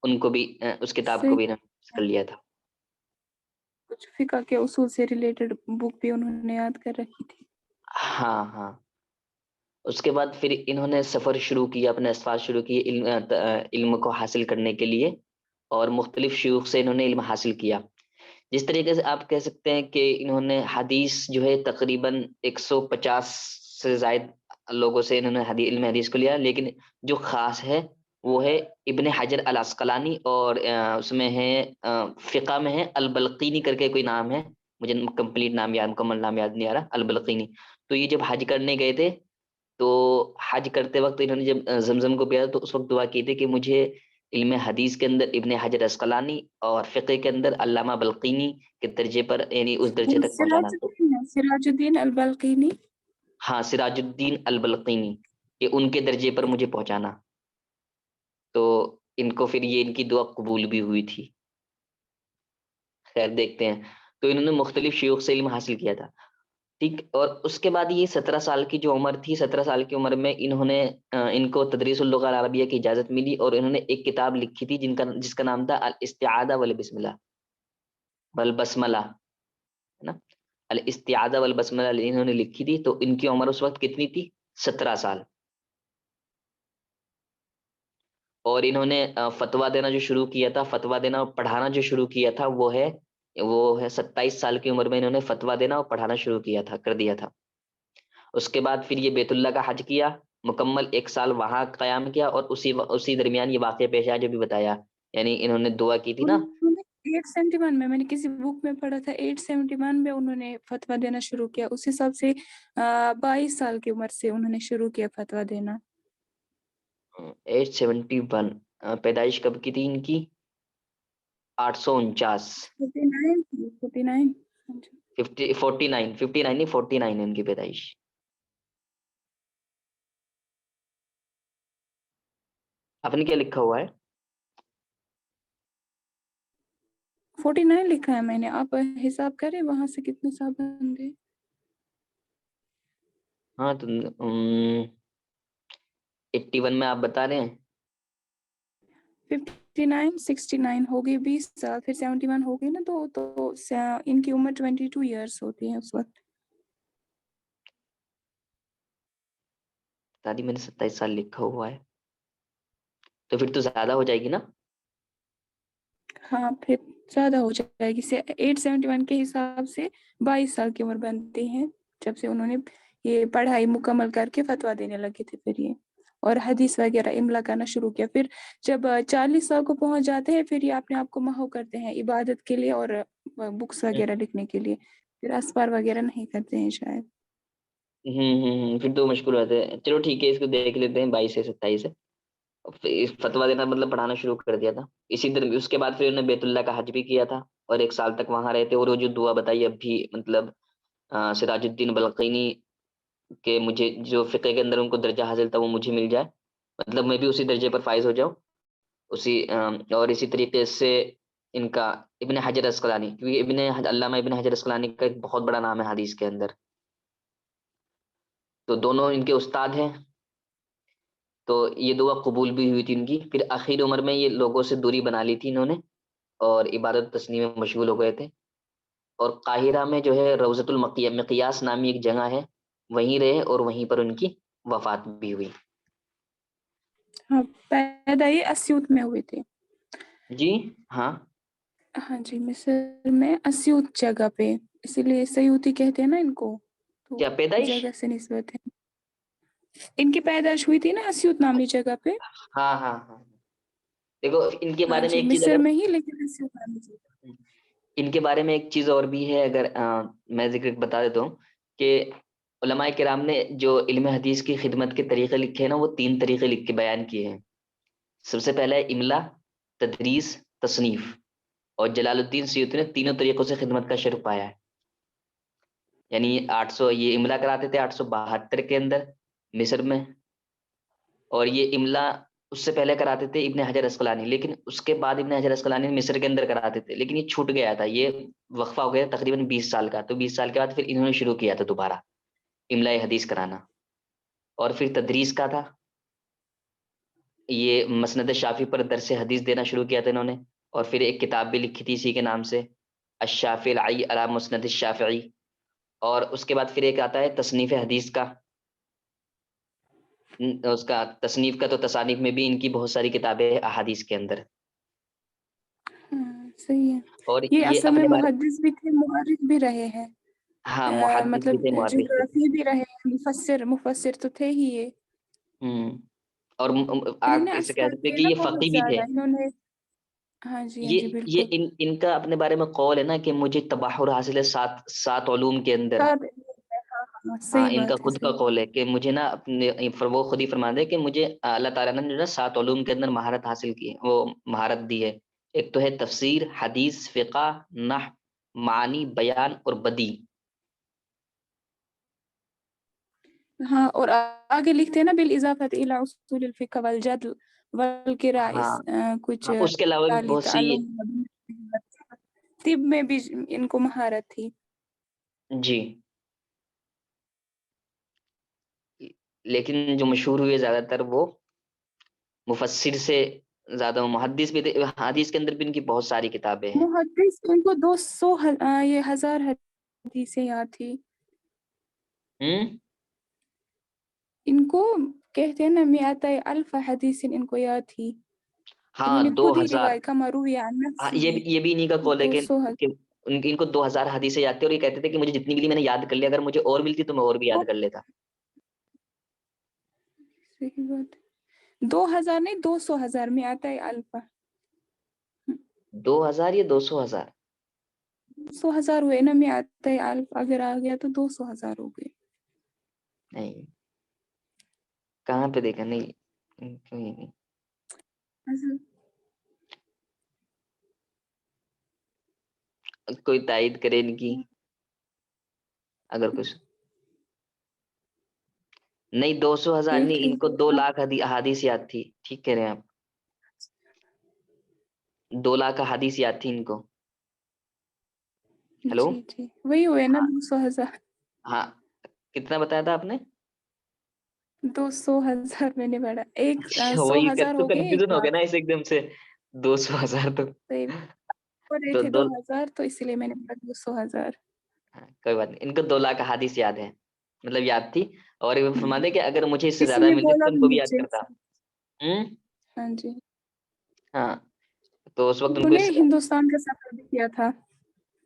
ان کو بھی اس کتاب کو بھی انہوں نے حفظ کر لیا تھا۔ کچھ فقہ کے اصول سے ریلیٹڈ بک بھی انہوں نے یاد کر رکھی تھی۔ ہاں اس کے بعد پھر انہوں نے سفر شروع کیا، اپنے اسفار شروع کیے علم کو حاصل کرنے کے لیے، اور مختلف شیوخ سے انہوں نے علم حاصل کیا۔ جس طریقے سے آپ کہہ سکتے ہیں کہ انہوں نے حدیث جو ہے تقریباً 150 سے زائد لوگوں سے انہوں نے علم حدیث کو لیا، لیکن جو خاص ہے وہ ہے ابن حجر العسقلانی، اور اس میں ہے فقہ میں ہے البلقینی کر کے کوئی نام ہے، مجھے کمپلیٹ نام یاد، مکمل نام یاد نہیں آ رہا، البلقینی۔ تو یہ جب حج کرنے گئے تھے تو حج کرتے وقت انہوں نے جب زمزم کو پیا تو اس وقت دعا کی تھی کہ مجھے علم حدیث کے اندر ابن حجر اسقلانی اور فقہ کے اندر علامہ بلقینی کے درجے پر، یعنی اس درجے تک پہنچانا۔ تو سراج الدین البلقینی، ہاں سراج الدین البلقینی، کہ ان کے درجے پر مجھے پہنچانا، تو ان کو پھر یہ ان کی دعا قبول بھی ہوئی تھی۔ خیر دیکھتے ہیں، تو انہوں نے مختلف شیوخ سے علم حاصل کیا تھا، ٹھیک. اور اس کے بعد یہ 17 سال کی جو عمر تھی، 17 سال کی عمر میں انہوں نے ان کو تدریس اللغہ العربیہ کی اجازت ملی اور انہوں نے ایک کتاب لکھی تھی جس کا نام تھا الاستعاذہ والبسملہ والبسملہ، ہے نا. الاستعاذہ والبسملہ انہوں نے لکھی تھی. تو ان کی عمر اس وقت کتنی تھی؟ 17 سال. اور انہوں نے فتویٰ دینا جو شروع کیا تھا، فتویٰ دینا اور پڑھانا جو شروع کیا تھا وہ ہے 27 سال کی عمر میں انہوں نے فتویٰ دینا اور پڑھانا شروع کر دیا تھا. اس کے بعد پھر یہ بیت اللہ کا حج کیا، مکمل 1 سال وہاں قیام کیا، اور اسی درمیان یہ واقعہ پیش آیا جو بھی بتایا. یعنی انہوں نے دعا کی تھی نا. 871 میں نے کسی بک میں پڑھا تھا، 871 میں انہوں نے فتویٰ دینا شروع کیا. اس حساب سے 22 سال کی عمر سے انہوں نے شروع کیا فتویٰ دینا. 871 پیدائش کب کی تھی ان کی؟ 849. 49 59 نہیں 49 ان کی پیدائش. آپ نے کیا لکھا ہوا ہے؟ 49 لکھا ہے میں نے. آپ حساب کریں وہاں سے کتنے سال بندے. ہاں تو 81 میں آپ بتا رہے ہیں. 59 69 ہو گئی 20 سال، پھر 71 ہو گئی نا. تو ان کی عمر 22 ایئرس ہوتی ہے اس وقت. دادی میں نے 27 سال لکھا ہوا ہے، تو پھر تو زیادہ ہو جائے گی نا. ہاں پھر زیادہ ہو جائے گی. 871 کے حساب سے 22 سال کی عمر بنتی ہیں جب سے انہوں نے یہ پڑھائی مکمل کر کے فتویٰ دینے لگے تھے پھر یہ، اور حدیث وغیرہ املا کرنا شروع کیا. پھر جب 40 سال کو پہنچ جاتے ہیں پھر یہ اپنے آپ کو محو کرتے ہیں عبادت کے لیے اور بکس وغیرہ لکھنے کے لیے. پھر اسفار وغیرہ نہیں کرتے ہیں شاید. پھر تو مشکل ہوتے ہیں. چلو ٹھیک ہے، اس کو دیکھ لیتے ہیں. 22 سے 27 سے فتویٰ دینا مطلب پڑھانا شروع کر دیا تھا. اس کے بعد پھر انہوں نے بیت اللہ کا حج بھی کیا تھا اور 1 سال تک وہاں رہتے. اور وہ جو دعا بتائی اب بھی، مطلب سراج الدین بلقینی کہ مجھے جو فقہ کے اندر ان کو درجہ حاصل تھا وہ مجھے مل جائے، مطلب میں بھی اسی درجے پر فائز ہو جاؤں. اور اسی طریقے سے ان کا ابن حجر عسقلانی، کیونکہ علامہ ابن حجر عسقلانی کا ایک بہت بڑا نام ہے حدیث کے اندر، تو دونوں ان کے استاد ہیں. تو یہ دعا قبول بھی ہوئی تھی ان کی. پھر آخر عمر میں یہ لوگوں سے دوری بنا لی تھی انہوں نے اور عبادت تسلیم میں مشغول ہو گئے تھے. اور قاہرہ میں جو ہے روضۃ المقیاس نامی ایک جگہ ہے، وہیں رہے اور وہیں پر ان کی وفات بھی ہوئی. ہاں پیدا یہ اسیوط میں ہوئے تھے. جی ہاں. ہاں جی، مصر میں اسیوط جگہ پہ، اسی لیے سیوطی کہتے ہیں نا ان کو. تو کیا پیدائش؟ جگہ سے نسبت ہے. ان کی پیدائش ہوئی تھی نا اسیوط نامی جگہ پہ. ہاں ہاں ہاں. دیکھو ان کے ہاں بارے میں جی، ایک چیز مصر اگر میں ہی، لیکن اسیوط نامی جگہ. ان کے بارے میں ایک چیز اور بھی ہے، اگر میں ذکر بتا دیتا ہوں کہ علماء کرام نے جو علم حدیث کی خدمت کے طریقے لکھے ہیں نا، وہ 3 طریقے لکھ کے بیان کیے ہیں. سب سے پہلا ہے املا، تدریس، تصنیف. اور جلال الدین سیوطی نے تینوں طریقوں سے خدمت کا شرف پایا ہے. یعنی 800 یہ املا کراتے تھے 872 کے اندر مصر میں، اور یہ املا اس سے پہلے کراتے تھے ابن حجر عسقلانی، لیکن اس کے بعد ابن حجر عسقلانی مصر کے اندر کراتے تھے، لیکن یہ چھوٹ گیا تھا. یہ وقفہ ہو گیا تقریباً 20 سال کا. تو 20 سال کے بعد پھر انہوں نے شروع کیا تھا دوبارہ املا حدیث کرانا. اور پھر تدریس کا تھا، یہ مسند شافعی پر درس حدیث دینا شروع کیا تھا انہوں نے. اور پھر ایک کتاب بھی لکھی تھی اسی کے نام سے، الشافعی علی مسند الشافعی. اور اس کے بعد پھر ایک آتا ہے تصنیف حدیث کا. اس کا تصنیف کا تو تصانیف میں بھی ان کی بہت ساری کتابیں ہیں احادیث کے اندر. صحیح ہے. اور یہ اصل میں اپنے بارے، محدث بھی تھے، مؤرخ بھی رہے ہیں. ہاں محدث بھی مطلب تھے، مورخ بھی تھے. جغرافی بھی رہے ہیں، مفسر تو تھے ہی یہ. اور انہوں نے آپ اسے کہہ اسفار سکتے ہیں کیے کہ نا یہ بہت فقی بھی تھے. زیادہ انہوں نے. ہاں جی ہاں جی یہ بالکل. ان کا اپنے بارے میں قول ہے نا کہ مجھے تبحر حاصل ہے 7 علوم کے اندر. ہاں ہاں صحیح ان کا بات ہے، خود کا صحیح. قول ہے کہ مجھے نا اپنے وہ خود ہی فرما دے کہ مجھے اللہ تعالیٰ نے جو نا 7 علوم کے اندر مہارت حاصل کی ہے، وہ مہارت دی ہے. ایک تو ہے تفسیر، حدیث، فقہ، نحو، معانی، بیان اور بدیع. ہاں اور آگے لکھتے ہیں نا بالاضافت الی اصول الفقہ والجدل ہاں والقراء کچھ اس کے علاوہ بھی بہت سی. طب میں بھی ان کو مہارت تھی. جی لیکن جو مشہور ہوئے زیادہ تر وہ مفسر سے زیادہ محدث بھی تھے. حدیث کے اندر بھی ان کی بہت ساری کتابیں ہیں. محدث ان کو 200 یہ 1000 حدیثیں یاد تھی. ان کو کہتے ہیں نا میات الف حدیث ان کو یاد تھی. ہاں انہوں نے خود ہی 2000. روایت کما روی عن ہاں نفسہ یہ بھی انہیں کا قول ہے 200 کہ ان کو 2000 حدیثیں یاد تھی اور یہ کہتے تھے کہ مجھے جتنی ملی میں نے یاد کر لیا, اگر مجھے اور ملتی تو میں اور بھی یاد کر لیتا. صحیح بات. 2000 نہیں 200,000 میں آتا ہے الفا. 2000 یا 200,000؟ 200,000 ہوئے نا میں آتا ہے الف, اگر آ گیا تو 200,000 ہو گئے. نہیں, کہاں پہ دیکھا؟ نہیں نہیں. کوئی تائید کرے ان کی اگر کچھ. نہیں 200,000 دیکھ نہیں, ان کو لیجیے 2 آپ. لاکھ احادیث یاد تھی. ٹھیک کہہ رہے ہیں آپ, 2 لاکھ احادیث یاد تھی ان کو. ہیلو. جی جی وہی ہوئے نا 200,000. ہاں کتنا بتایا تھا آپ نے؟ 200,000 میں نے پڑھا. ایک وہی 100,000 تو ہو گئے 1 کنفیوژن ہو گیا نا لاکھ. ایسے ایک دم سے 200,000 تو پڑھ رہے تھے 2000 تو اسی لیے میں نے پڑھا 200,000. کوئی بات نہیں, ان کو 2 لاکھ احادیث یاد ہے, مطلب یاد تھی. اور یہ فرما دے کہ اگر مجھے اس سے کسی زیادہ نے ملتی بولا تو ان بھی کو بھی یاد مجھے. کرتا. ہاں جی. ہاں تو اس وقت ان انہوں کو نے ہندوستان کا سفر بھی کیا تھا.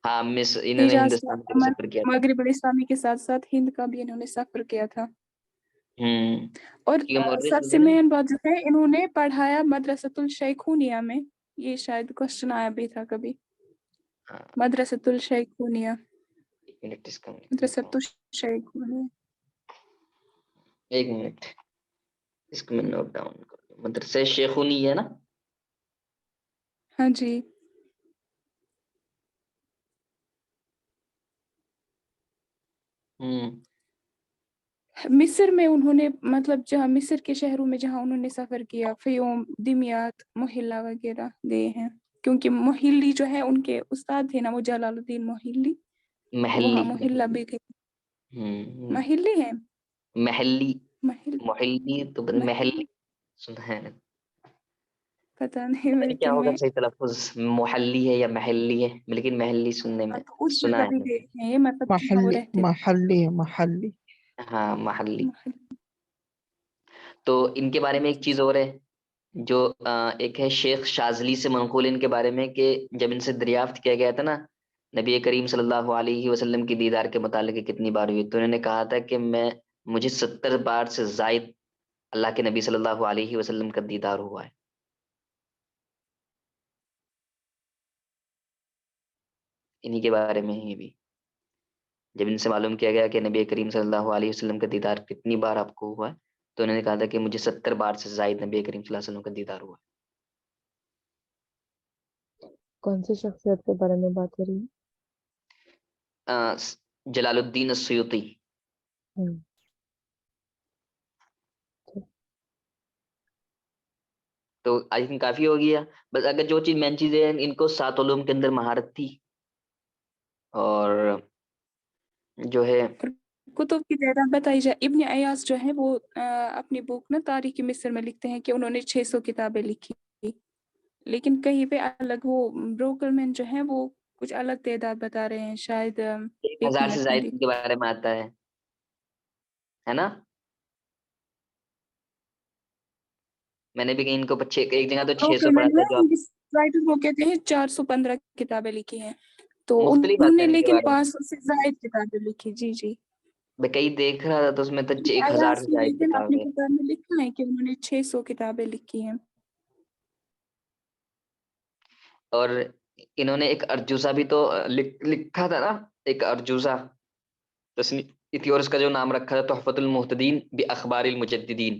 ہاں مس انہوں نے حجاز ہندوستان کا بھی کا سفر کیا تھا. مغرب الاسلامی کے ساتھ ساتھ ہند کا بھی انہوں نے سفر کیا تھا. اور کیونکہ مورس سب سے وغیرہ. مین بات جو ہے انہوں نے پڑھایا مدرسۃ الشیخونیہ میں. یہ شاید کوشچن آیا بھی تھا کبھی. ہاں مدرسۃ الشیخونیہ. ایک منٹ اس کا لکھ لیتا مدرسۃ ہوں, الشیخونیہ. ایک منٹ اس کو میں نوٹ ڈاؤن کر لوں. مدرسہ شیخونی ہے نا؟ ہاں جی. مصر میں انہوں نے مطلب جہاں مصر کے شہروں میں جہاں انہوں نے سفر کیا, فیوم, دمیات, محلہ وغیرہ گئے ہیں. کیونکہ محلی جو ہے ان کے استاد تھے نا وہ جلال الدین محلی, تو وہاں محلہ بھی گئے. محلی ہے محلی محل محلی تو محلی سنا ہے, پتہ نہیں پتہ نہیں کیا لیکن ہوگا میں صحیح تلفظ, محلی ہے یا محلی ہے, لیکن محلی سننے میں تو اس سنا جگہ ہے بھی میں. گئے ہیں یہ مطلب جہاں وہ رہتے تھے. محلی ہاں محلی. محلی. تو ان کے بارے میں ایک چیز اور ہے جو ایک ہے شیخ شاذلی سے منقول ان کے بارے میں, کہ جب ان سے دریافت کیا گیا تھا نا نبی کریم صلی اللہ علیہ وسلم کی دیدار کے متعلق کتنی بار ہوئی, تو انہوں نے کہا تھا کہ مجھے 70 بار سے زائد اللہ کے نبی صلی اللہ علیہ وسلم کا دیدار ہوا ہے. انہی کے بارے میں ہی بھی جب ان سے معلوم کیا گیا کہ نبی کریم صلی اللہ علیہ وسلم کا دیدار کتنی بار آپ کو ہوا ہے, تو انہوں نے کہا تھا کہ مجھے 70 بار سے زائد نبی کریم صلی اللہ علیہ وسلم کا دیدار ہوا ہے. کون سی شخصیت کے بارے میں بات ہو رہی جلال الدین السیوطی. ہے؟ تو آئی تھنک کافی ہو گیا. بس اگر جو چیز مین چیز ہے, ان کو 7 علوم کے اندر مہارت تھی, اور جو ہے کتب کی تعداد بتائی جائے. ابن ایاز جو ہے وہ اپنی بک نا تاریخ مصر میں لکھتے ہیں کہ انہوں نے 600 کتابیں لکھی, لیکن کہیں پہ الگ وہ بروکر مین جو ہے وہ کچھ الگ تعداد بتا رہے ہیں. شاید 1000 سے منٹ میں زائد دیکھ. کے بارے میں آتا ہے نا. میں نے بھی کہیں ان کو ایک جگہ تو 600 بروکر پڑھا مین تھا ہے جو ان آپ کی رائٹر وہ کہتے ہیں 415 کتابیں لکھی ہیں, تو مختلف انہوں آتا نے ہے ان کے لیکن بارے میں. 500 سے زائد کتابیں لکھی. جی جی. میں کہیں دیکھ رہا تھا تو اس میں تو 1000 ایاز سے نے زائد لیکن اپنی کتابیں. کتاب میں لکھا ہے کہ انہوں نے 600 کتابیں لکھی ہیں. اور انہوں نے ایک ارجوزہ بھی تو لکھا تھا نا, ایک ارجوزہ تصنیف تھی, اور اس کا جو نام رکھا تھا تحفۃ المحتدین باخبار المجددین.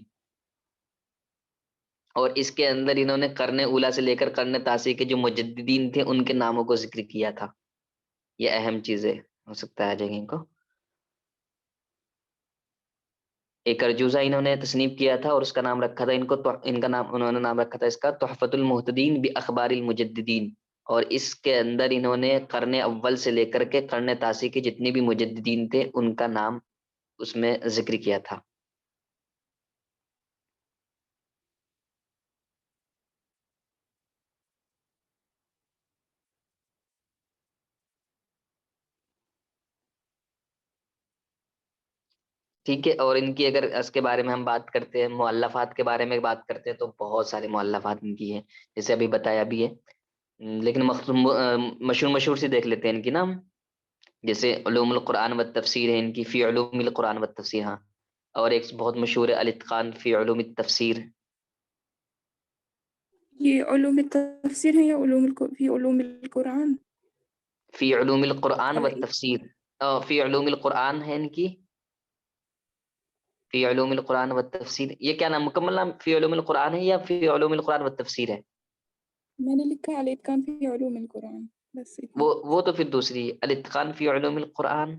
اور اس کے اندر انہوں نے قرن اولا سے لے کر قرن تاسع کے جو مجددین تھے ان کے ناموں کو ذکر کیا تھا. یہ اہم چیزیں ہو سکتا ہے جگہ کو. ایک ارجوزہ انہوں نے تصنیف کیا تھا اور اس کا نام رکھا تھا ان کا نام انہوں نے نام رکھا تھا اس کا تحفۃ المحتدین باخبار المجددین. اور اس کے اندر انہوں نے قرن اول سے لے کر کے قرن تاسع کے جتنے بھی مجددین تھے ان کا نام اس میں ذکر کیا تھا. ٹھیک ہے. اور ان کی اگر اس کے بارے میں ہم بات کرتے ہیں، مؤلفات کے بارے میں بات کرتے ہیں، تو بہت سارے مؤلفات ان کی ہیں، جیسے ابھی بتایا بھی ہے. لیکن مشہور سی دیکھ لیتے ہیں ان کی نا ہم. جیسے علوم القرآن و تفسیر ہے ان کی، فی علوم القرآن و تفسیر. ہاں. اور ایک بہت مشہور ہے الاتقان فی علوم التفسیر. یہ علوم التفسیر ہے یا فی علوم القرآن؟ فی علوم القرآن و ال- تفسیر. فی علوم القرآن ہے ان کی، فی علوم القرآن و تفسیر. یہ کیا نام، مکمل نام فی علوم القرآن ہے یا فی علوم القرآن و تفسیر ہے؟ میں نے لکھا ہے الاتقان فی علوم القرآن، بس اتنا. وہ تو پھر دوسری ہے، الاتقان فی علوم القرآن.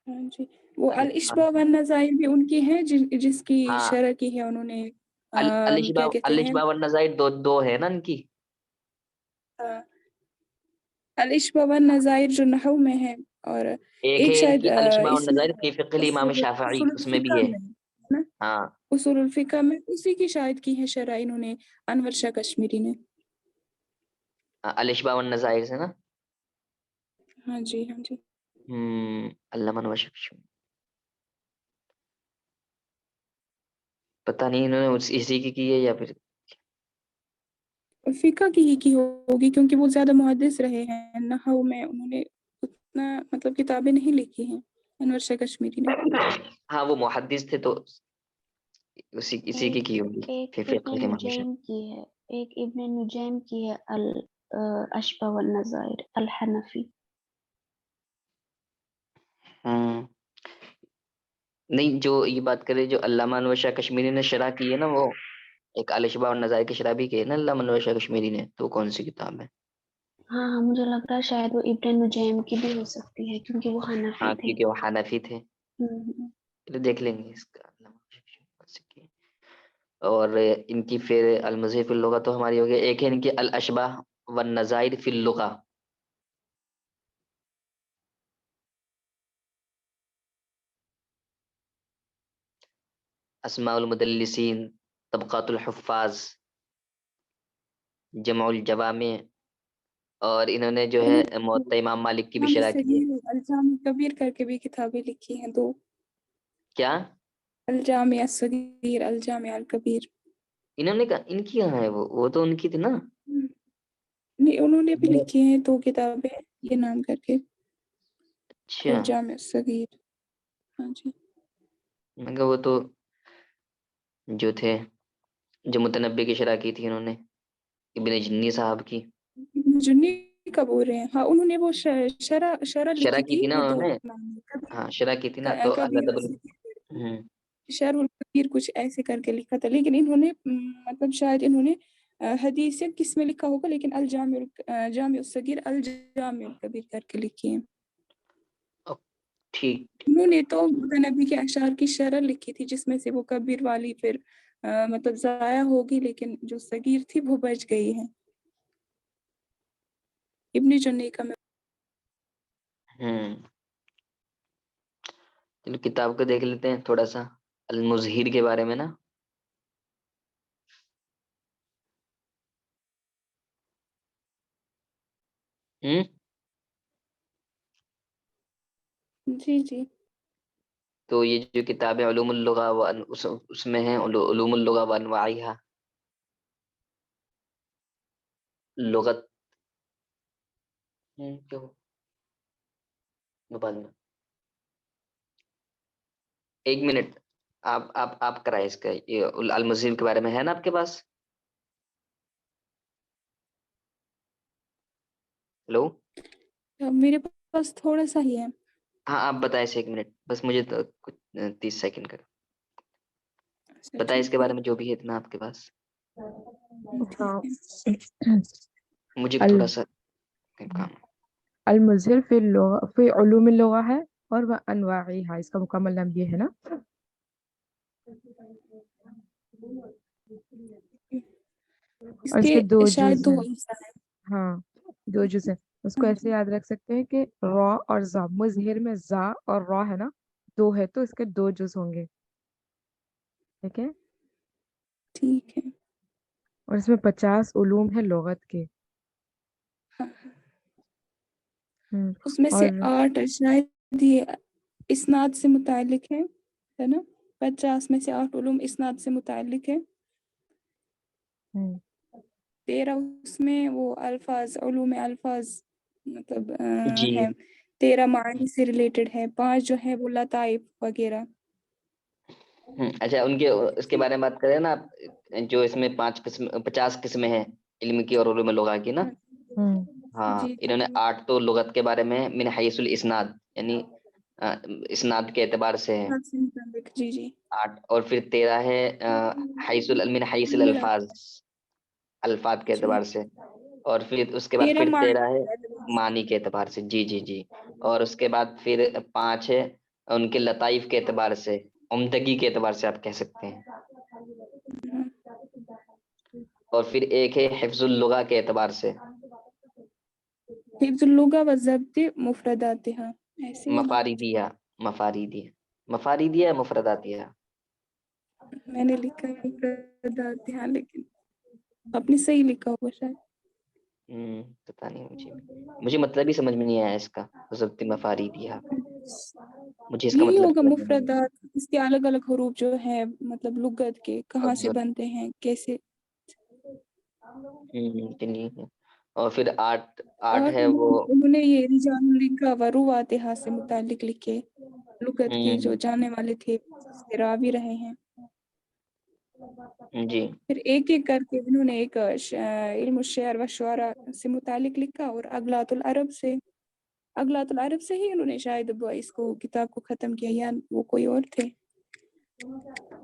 ہاں جی. وہ الاتقان. الاشباء والنظائر بھی ان کی ہیں، جس کی ہاں، شرح کی ہے انہوں نے. الاشباء کیا کہتے ہیں؟ الاشباء والنظائر دو ہے نا ان کی. الاشباء والنظائر جو نحو میں ہے، اور ایک ایک ہے ان شاید کی الاشباء اس میں والنظائر فی فقہ الامام شافعی، اصول اس میں بھی الفقہ ہے. میں ہے نا؟ ہاں. اصول الفقہ میں اسی کی شاید کی ہے شرح انہوں نے، انور شاہ کشمیری نے. الاشباء والنظائر سے نا. ہاں جی ہاں جی. علامہ انور شاہ. پتہ نہیں انہوں نے اسی کی ہے یا پھر. فقہ کی ہوگی، کیونکہ وہ زیادہ محدث رہے ہیں. نحو میں انہوں نے اتنا مطلب کتابیں نہیں لکھی ہیں انور شاہ کشمیری نے. ہاں وہ محدث تھے تو اسی کی ہوگی ایک فی فقہ ابن الامام نجیم کی ہے، ایک ابن نجیم کی ہے الاشباء والنظائر الحنفی. شافعی. نہیں، جو یہ بات کرے جو علامہ انور شاہ کشمیری نے شرح کی ہے نا، وہ ایک الاشباء والنظائر کی شرح بھی کی ہے نا علامہ انور شاہ کشمیری نے، تو کون سی کتاب ہے؟ ہاں ہاں، مجھے لگ رہا ہے شاید وہ ابن نجیم کی بھی ہو سکتی ہے، کیونکہ وہ حنفی ہاں، تھے. کیونکہ وہ حنفی تھے. ہوں. چلو دیکھ لیں گے اس کا علامہ انور شاہ کشمیری کون سی کی ہے. اور ان کی پھر المزید فی اللغہ تو ہماری ہو گئی. ایک ہے ان کی الاشباء والنظائر فی اللغہ. اسماء المدلسین، طبقات الحفاظ، جمع الجوامع. اور انہوں نے جو ہے موطا امام مالک کی بھی جامع شرح کی ہے. صغیر، الجامع کبیر کر کے بھی کتابیں لکھی ہیں دو. کیا الجامع الصغیر، الجامع الکبیر. انہوں نے کہا ان کی کہاں ہے؟ وہ تو ان کی تھی نا. نہیں، انہوں نے بھی لکھی ہیں دو کتابیں یہ نام کر کے، اچھا، الجامع الصغیر. ہاں جی. مگر وہ تو جو تھے، جو متنبی کی شرح کی تھی انہوں نے، ابن جنی صاحب کی جنی کا بول رہے ہیں؟ ہاں، انہوں نے وہ شرح شرح لکھی کی تھی، نا وہ انہوں دو نے. نام ہے. ہاں شرح کی تھی نا، تو اللہ کبیر تبارک. ہوں. شرح الکبیر کچھ ایسے کر کے لکھا تھا، لیکن انہوں نے مطلب شاید انہوں نے حدیث سے کس میں لکھا ہوگا، لیکن جامع الصغیر الجامع الکبیر کر کے لکھی ہے. ٹھیک. انہوں نے تو نبی کے اشعار کی شرح لکھی تھی، جس میں سے وہ کبیر والی پھر مطلب ضائع ہوگی، لیکن جو صغیر تھی وہ بچ گئی ہے. ابن جنی کا میں. چلو کتاب کو دیکھ لیتے ہیں تھوڑا سا، المظہر کے بارے میں نا. جی جی. تو یہ جو کتاب ہے علوم اللغہ اس میں ہے علوم اللغہ وانواعها، لغت. کیوں بعد میں 1 منٹ، آپ کرائے اس کا یہ المظہر کے بارے میں ہے نا آپ کے پاس؟ ہلو. میرے پاس تھوڑا سا ہی ہے. ہاں آپ بتائیں سے 1 منٹ بس، مجھے تو کچھ 30 سیکنڈ کا اچھا بتائیں اس کے ٹھیک ہے. بارے میں جو بھی ہے اتنا آپ کے پاس. ہاں. مجھے تھوڑا سا کام. المظہر فی علوم اللغہ ہے، اور وہ انواعیہا اس کا مکمل نام یہ ہے نا. اس اور اس کے کے 2 شاید جز دو ہیں. اجزاء ہیں. ہاں 2 جز ہیں. اس کو ہاں ایسے جی. یاد رکھ سکتے ہیں کہ را اور زا، مظہر میں زا اور را ہے نا، 2 ہے تو اس کے 2 جز ہوں گے. ٹھیک ہے. ٹھیک ہے. اور اس میں 50 علوم ہیں لغت کے. ہاں. ہم، اس میں سے اور 8 شاید یہ اسناد سے متعلق ہے نا. 50 میں سے 8 علوم اسناد سے متعلق ہے. 13 اس میں وہ الفاظ، علوم الفاظ مطلب جی ہے. 13 معنی سے ریلیٹڈ ہے. 5 جو ہے وہ لطائف وغیرہ. اچھا، ان کے اس کے بارے میں بات کریں نا آپ، جو اس میں 50 قسمیں ہیں علم کی اور علوم لغہ کی نا. ہاں، جی انہوں نے 8 تو لغت کے بارے میں من حیث الاسناد، یعنی اسناد کے اعتبار سے ہے اسناد سے متعلق. جی جی 8، اور پھر 13 ہے من حیث ملا الالفاظ، الفاظ کے جی. اعتبار سے، اور پھر اس کے بعد 13 پھر 13 ہے معنی. معنی کے اعتبار سے. جی جی جی. اور اس کے بعد پھر 5 ہے ان کے لطائف کے اعتبار سے، عمدگی کے اعتبار سے آپ کہہ سکتے ہیں. اور پھر ایک ہے حفظ اللغہ کے اعتبار سے، حفظ اللغة والضبط مفرداتها. ایسے ہے نا؟ مفاریدیہ مفرداتیہ. میں نے لکھا ہے مفرداتها، لیکن آپ نے صحیح لکھا ہوگا شاید. پتہ نہیں، مجھے مطلب ہی سمجھ میں نہیں آیا اس کا. ضبط مفاریدیہ، مجھے اس کا یہی مطلب ہوگا سمجھ میں نہیں مفردات. اس کے الگ الگ حروف جو ہے مطلب لغت کے کہاں سے آیا. بنتے ہیں کیسے. چلیے. اور پھر 8 اور ہے وہ انہوں نے یہ رجال لکھا ورواتها سے متعلق لکھے. لغت کے جو جانے والے تھے اس کے راوی رہے ہیں. جی پھر ایک ایک کر کے انہوں نے ایک علم الشعر و شعراء سے متعلق لکھا، اور اغلاط العرب سے. اغلاط العرب سے ہی انہوں نے شاید اس کو کتاب کو ختم کیا، یا وہ کوئی اور تھے.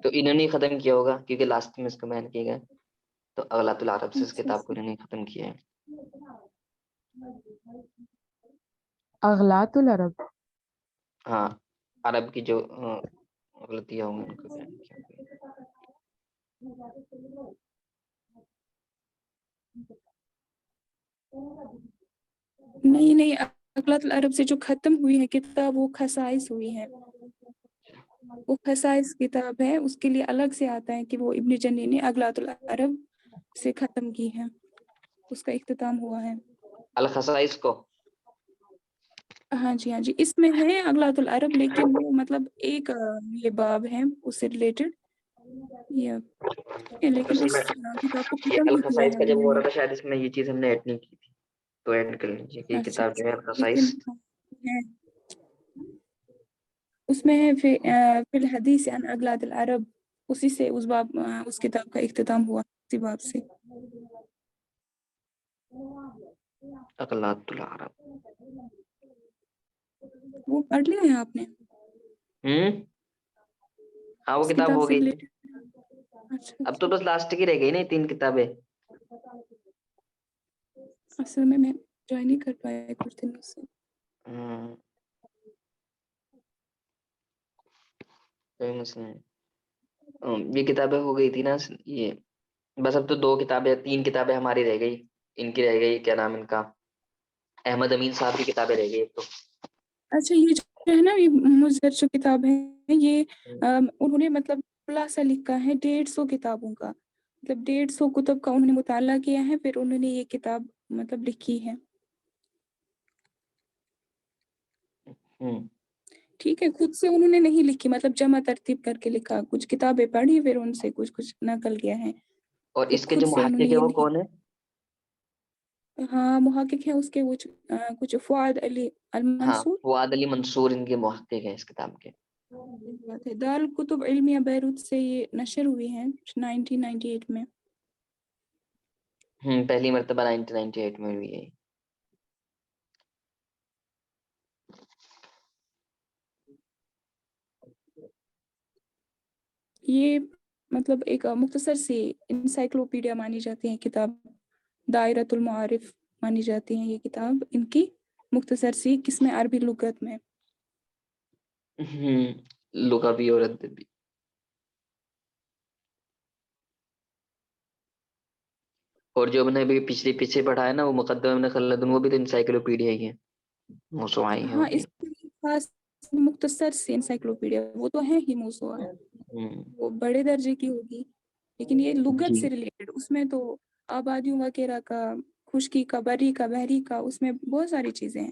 تو انہوں نے ختم کیا ہوگا کیونکہ لاسٹ میں اس کو بیان کیا گیا، تو اغلاط العرب سے اس کتاب کو انہوں نے ختم کیا ہے. اغلاط العرب. ہاں، عرب کی جو غلطیاں ہوں گی ان کو بیان کیا گیا. نہیں اغلاط العرب سے جو ختم ہوئی ہے کتاب وہ خصائص ہوئی ہے. وہ خصائص کتاب ہے، اس کے لیے الگ سے آتا ہے کہ وہ ابن جنی نے اغلاط العرب سے ختم کی ہے، اس کا اختتام ہوا ہے. الخصائص کو ہاں جی ہاں جی، اس میں ہے اغلاط العرب، لیکن وہ مطلب ایک یہ باب ہے اس سے ریلیٹڈ، لیکن اس کتاب کو یہ ختم بھی کیا الخصائص ہے کا جب انہوں ہو نے. رہا تھا شاید اس میں یہ چیز ہم نے ایڈ نہیں کی تھی، تو ایڈ کر لیجیے کہ یہ اچھا کتاب جو ہے لیکن الخصائص. ہے اس میں ہے فی الحدیث عن اغلاط العرب، اسی سے اس باب اس کتاب کا اختتام ہوا اسی باب سے. اغلاط العرب وہ پڑھ لیا ہے آپ نے؟ ہاں وہ اس کتاب کتاب ہو سے گئی. ریلیٹڈ. اچھا اب تو بس لاسٹ کی رہ گئی نا 3 کتابیں. اصل میں جوائن نہیں کر پایا کچھ دنوں سے. کوئی مسئلہ نہیں. یہ کتابیں ہو گئی تھی نا یہ. بس اب تو 2 کتابیں 3 کتابیں ہماری رہ گئی. ان کی رہ گئی، کیا نام ان کا، احمد امین صاحب کی کتابیں رہ گئی ایک تو. اچھا یہ جو ہے نا یہ مضر جو کتاب ہے یہ انہوں نے مطلب خلاصہ لکھا ہے 150 کتابوں کا، مطلب 150 کتب کا انہوں نے مطالعہ کیا ہے، پھر انہوں نے یہ کتاب مطلب لکھی ہے. ٹھیک ہے، خود سے انہوں نے نہیں لکھی، مطلب جمع ترتیب کر کے لکھا. کچھ کتابیں پڑھی پھر ان سے کچھ نقل کیا ہے. اور تو اس کے خود جو سے انہوں نے محقق ہے یہ وہ نہیں. کون ہے؟ ہاں محقق ہیں اس کے کچھ فؤاد علی ہاں، المنصور. فؤاد علی منصور ان کے محقق ہیں اس کتاب کے. بات ہے دار الکتب علمیہ بیروت سے یہ نشر ہوئی ہیں 1998 میں. پہلی مرتبہ 1998 میں ہوئی ہے. یہ مطلب ایک مختصر سی انسائکلوپیڈیا مانی جاتی ہے کتاب. دائرۃ المعارف مانی جاتی ہیں یہ کتاب ان کی مختصر سی قسم عربی لغت میں. لغہ بھی اور ادب بھی. اور جو میں نے ابھی پیچھے پڑھا ہے نا وہ مقدمہ ابن خلدون، وہ بھی تو انسائکلوپیڈیا ہی ہے، موسوعہ ہی ہے وہ ہاں بھی. اس کی خاص مختصر سی انسائکلوپیڈیا، وہ تو ہے ہی موسوعہ، وہ بڑے درجے کی ہوگی، لیکن یہ لغت جی سے ریلیٹڈ. اس میں تو آبادیوں وغیرہ کا، خشکی کا، بری کا، بحری کا، اس میں بہت ساری چیزیں ہیں.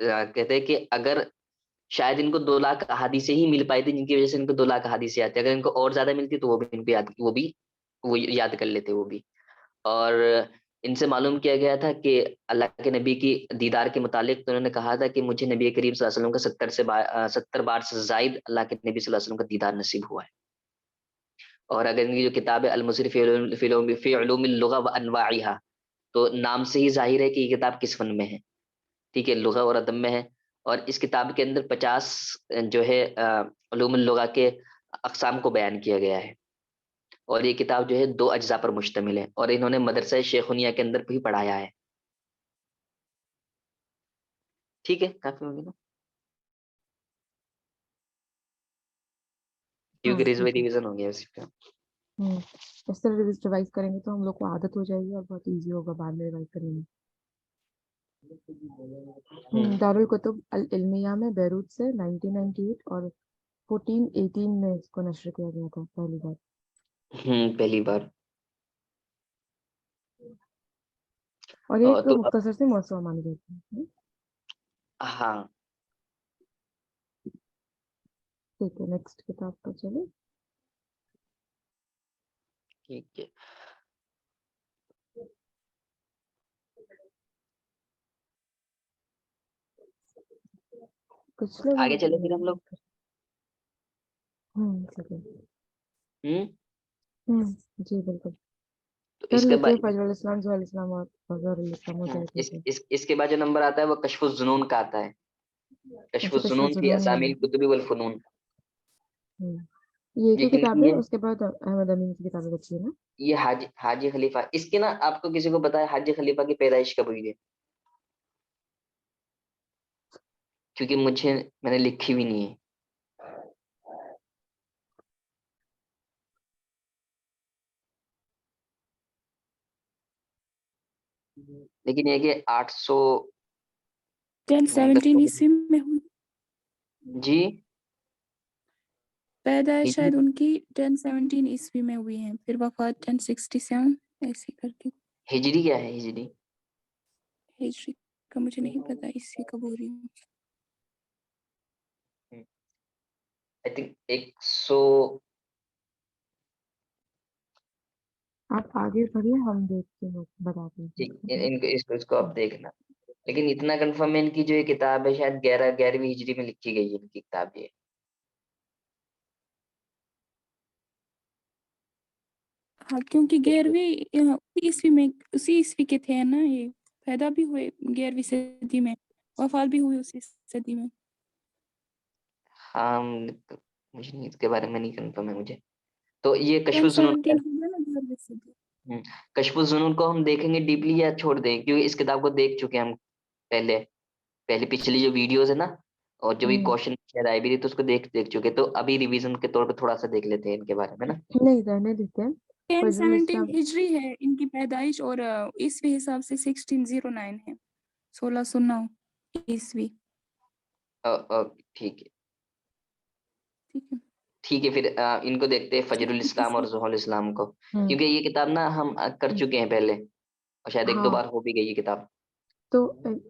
کہتے ہیں کہ اگر شاید ان کو 2 لاکھ احادیثیں ہی مل پائی تھی جن کی وجہ سے ان کو 2 لاکھ احادیثیں آتی، اگر ان کو اور زیادہ ملتی تو وہ بھی ان کو وہ یاد کر لیتے وہ بھی. اور ان سے معلوم کیا گیا تھا کہ اللہ کے نبی کی دیدار کے متعلق تو انہوں نے کہا تھا کہ مجھے نبی کریم صلی اللہ علیہ وسلم کا 70 بار سے زائد اللہ کے نبی صلی اللہ علیہ وسلم کا دیدار نصیب ہوا ہے. اور اگر ان کی جو کتاب ہے المصر فی علوم اللغہ وانواعها، تو نام سے ہی ظاہر ہے کہ یہ کتاب کس فن میں ہے. ٹھیک ہے، لغہ اور ادب میں ہے. اور اس کتاب کے اندر 50 جو ہے علوم اللغہ کے اقسام کو بیان کیا گیا ہے. اور یہ کتاب جو ہے 2 اجزاء پر مشتمل ہے، اور انہوں نے مدرسہ شیخونیہ کے اندر بھی پڑھایا ہے. ٹھیک ہے، کافی ہوگی نا، کیونکہ ریویژن ہو گیا اسی پہ. اس طرح ریوائز کریں گے تو ہم لوگ کو عادت ہو جائے گی اور بہت ایزی ہوگا بعد میں ریوائز کرنے میں. دارالکتب العلمیہ میں بیروت سے 1998 اور 1418 میں اس کو نشر کیا گیا تھا پہلی بار. پہلی بار. اور یہ ایک تو مختصر سے موضوع مانی جاتی ہے. ہاں ٹھیک ہے، نیکسٹ کتاب پر چلے. ٹھیک ہے. کچھ لوگ آگے چلے پھر ہم لوگ. جی بالکل تو کر اس کے لیتے ہیں. بعد فجر الاسلام، ظہر الاسلام اور فجر الاسلام ہو جائے گا. اس کے بعد جو نمبر آتا ہے وہ کشف الظنون کا آتا ہے. کشف الظنون فی اسامی الکتب والفنون. یہ یہ ایک کن کتاب کی ہے. ہے؟ اس کے بعد احمد امین کی کتابیں بچی ہے نا. یہ حاجی خلیفہ. اس کے نا آپ کو کسی کو پتا ہے حاجی خلیفہ کی پیدائش کب ہوئی ہے؟ کیونکہ میں نے لکھی بھی نہیں ہے. لیکن یہ کہ 800 1017 عیسوی میں ہوئی جی پیدائش، شاید ان کی 1017 عیسوی میں ہوئی ہیں، پھر وفات 1067 ایسی کر کے. ہجری کیا ہے ہجری؟ ہجری کا مجھے نہیں پتا عیسوی کب ہو رہی ہوں. I think 100. آپ آگے پڑھیے، ہم دیکھتے ہیں بتاتے ہیں. اس کو آپ دیکھنا. لیکن اتنا کنفرم ہے ان کی جو یہ کتاب ہے شاید 11ویں ہجری میں لکھی گئی ہے ان کی کتاب. یہ ہاں کیونکہ 11ویں عیسوی میں اسی عیسوی کے تھے نا، یہ پیدا بھی ہوئے 11ویں صدی میں، وفات بھی ہوئی اسی صدی میں. ہاں مجھے اس کے بارے میں نہیں کنفرم ہے مجھے. تو یہ کشف 1017 الظنون، ہوگا نا 11ویں صدی. کشف الظنون کو ہم دیکھیں گے ڈیپلی یا چھوڑ دیں؟ کیونکہ اس کتاب کو دیکھ چکے ہیں ہم پہلے پچھلی جو ویڈیوز ہے نا، اور جو بھی کوشچن شاید آئی بھی تھی تو اس کو دیکھ چکے. تو ابھی ریویژن کے طور پہ تھوڑا سا دیکھ لیتے ہیں ان کے بارے میں نا. نہیں رہنے دیتے ہیں. فجر 1017 الاسلام ہجری ہے ان کی پیدائش، اور عیسوی حساب سے 1609 ہے، 1609 عیسوی. ٹھیک ہے ٹھیک ہے. ٹھیک ہے. پھر ان کو دیکھتے ہیں فجر الاسلام اور ظہر الاسلام کو، کیونکہ یہ کتاب نا ہم کر چکے ہیں پہلے، اور شاید 1-2 بار ہو بھی گئی یہ کتاب. تو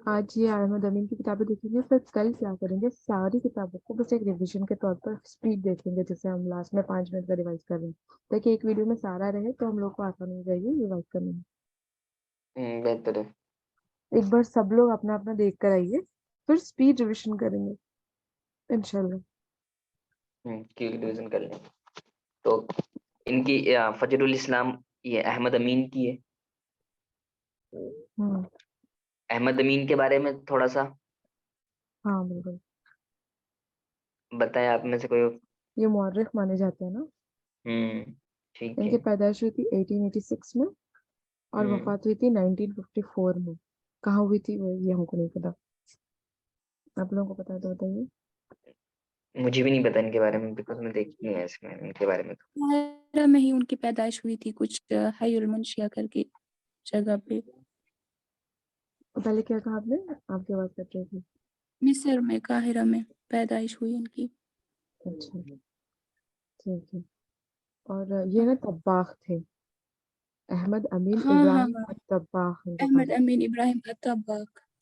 آج یہ احمد امین کی کتابیں دیکھیں گے. پھر کل کیا کریں گے، ساری کتابوں کو بس ایک ریویژن کے طور پر اسپیڈ دیکھیں گے، جیسے ہم لاسٹ میں 5 منٹ کا ریوائز کر رہے ہیں، تاکہ ایک ویڈیو میں سارا رہے تو ہم لوگ کو آسانی ہو جائے گی ریوائز کرنے میں. بہتر ہے. ایک بار سب لوگ اپنا اپنا دیکھ کر آئیے، پھر اسپیڈ ریویژن کریں گے انشاءاللہ. ریویژن کر لیں. تو ان کی فجر الاسلام یہ احمد امین کی ہے. احمد امین کے بارے میں تھوڑا سا ہاں بالکل. بتائیں آپ میں سے کوئی. یہ مورخ مانے جاتے ہیں نا. ٹھیک ان ہے. کی پیدائش ہوئی تھی 1886 میں اور وفات ہوئی تھی 1954 میں. کہاں ہوئی تھی وہ یہ ہم کو نہیں پتا. آپ لوگوں کو پتا ہے تو بتائیے. مجھے بھی نہیں پتا ان کے بارے میں، بیکاز میں دیکھی نہیں ہے اس میں ان کے بارے میں. قاہرہ میں ہی ان کی پیدائش ہوئی تھی، کچھ حی المنشیہ کر کے جگہ پہ. پہلے کیا کہا آپ نے؟ آپ کی آواز کٹ رہی تھی. مصر میں، قاہرہ میں پیدائش ہوئی ان کی. اچھا ٹھیک ہے. اور یہ نا طباخ تھے، احمد امین ہاں ہاں ابراہیم ہاں الطباخ. احمد امین ابراہیم الطباخ،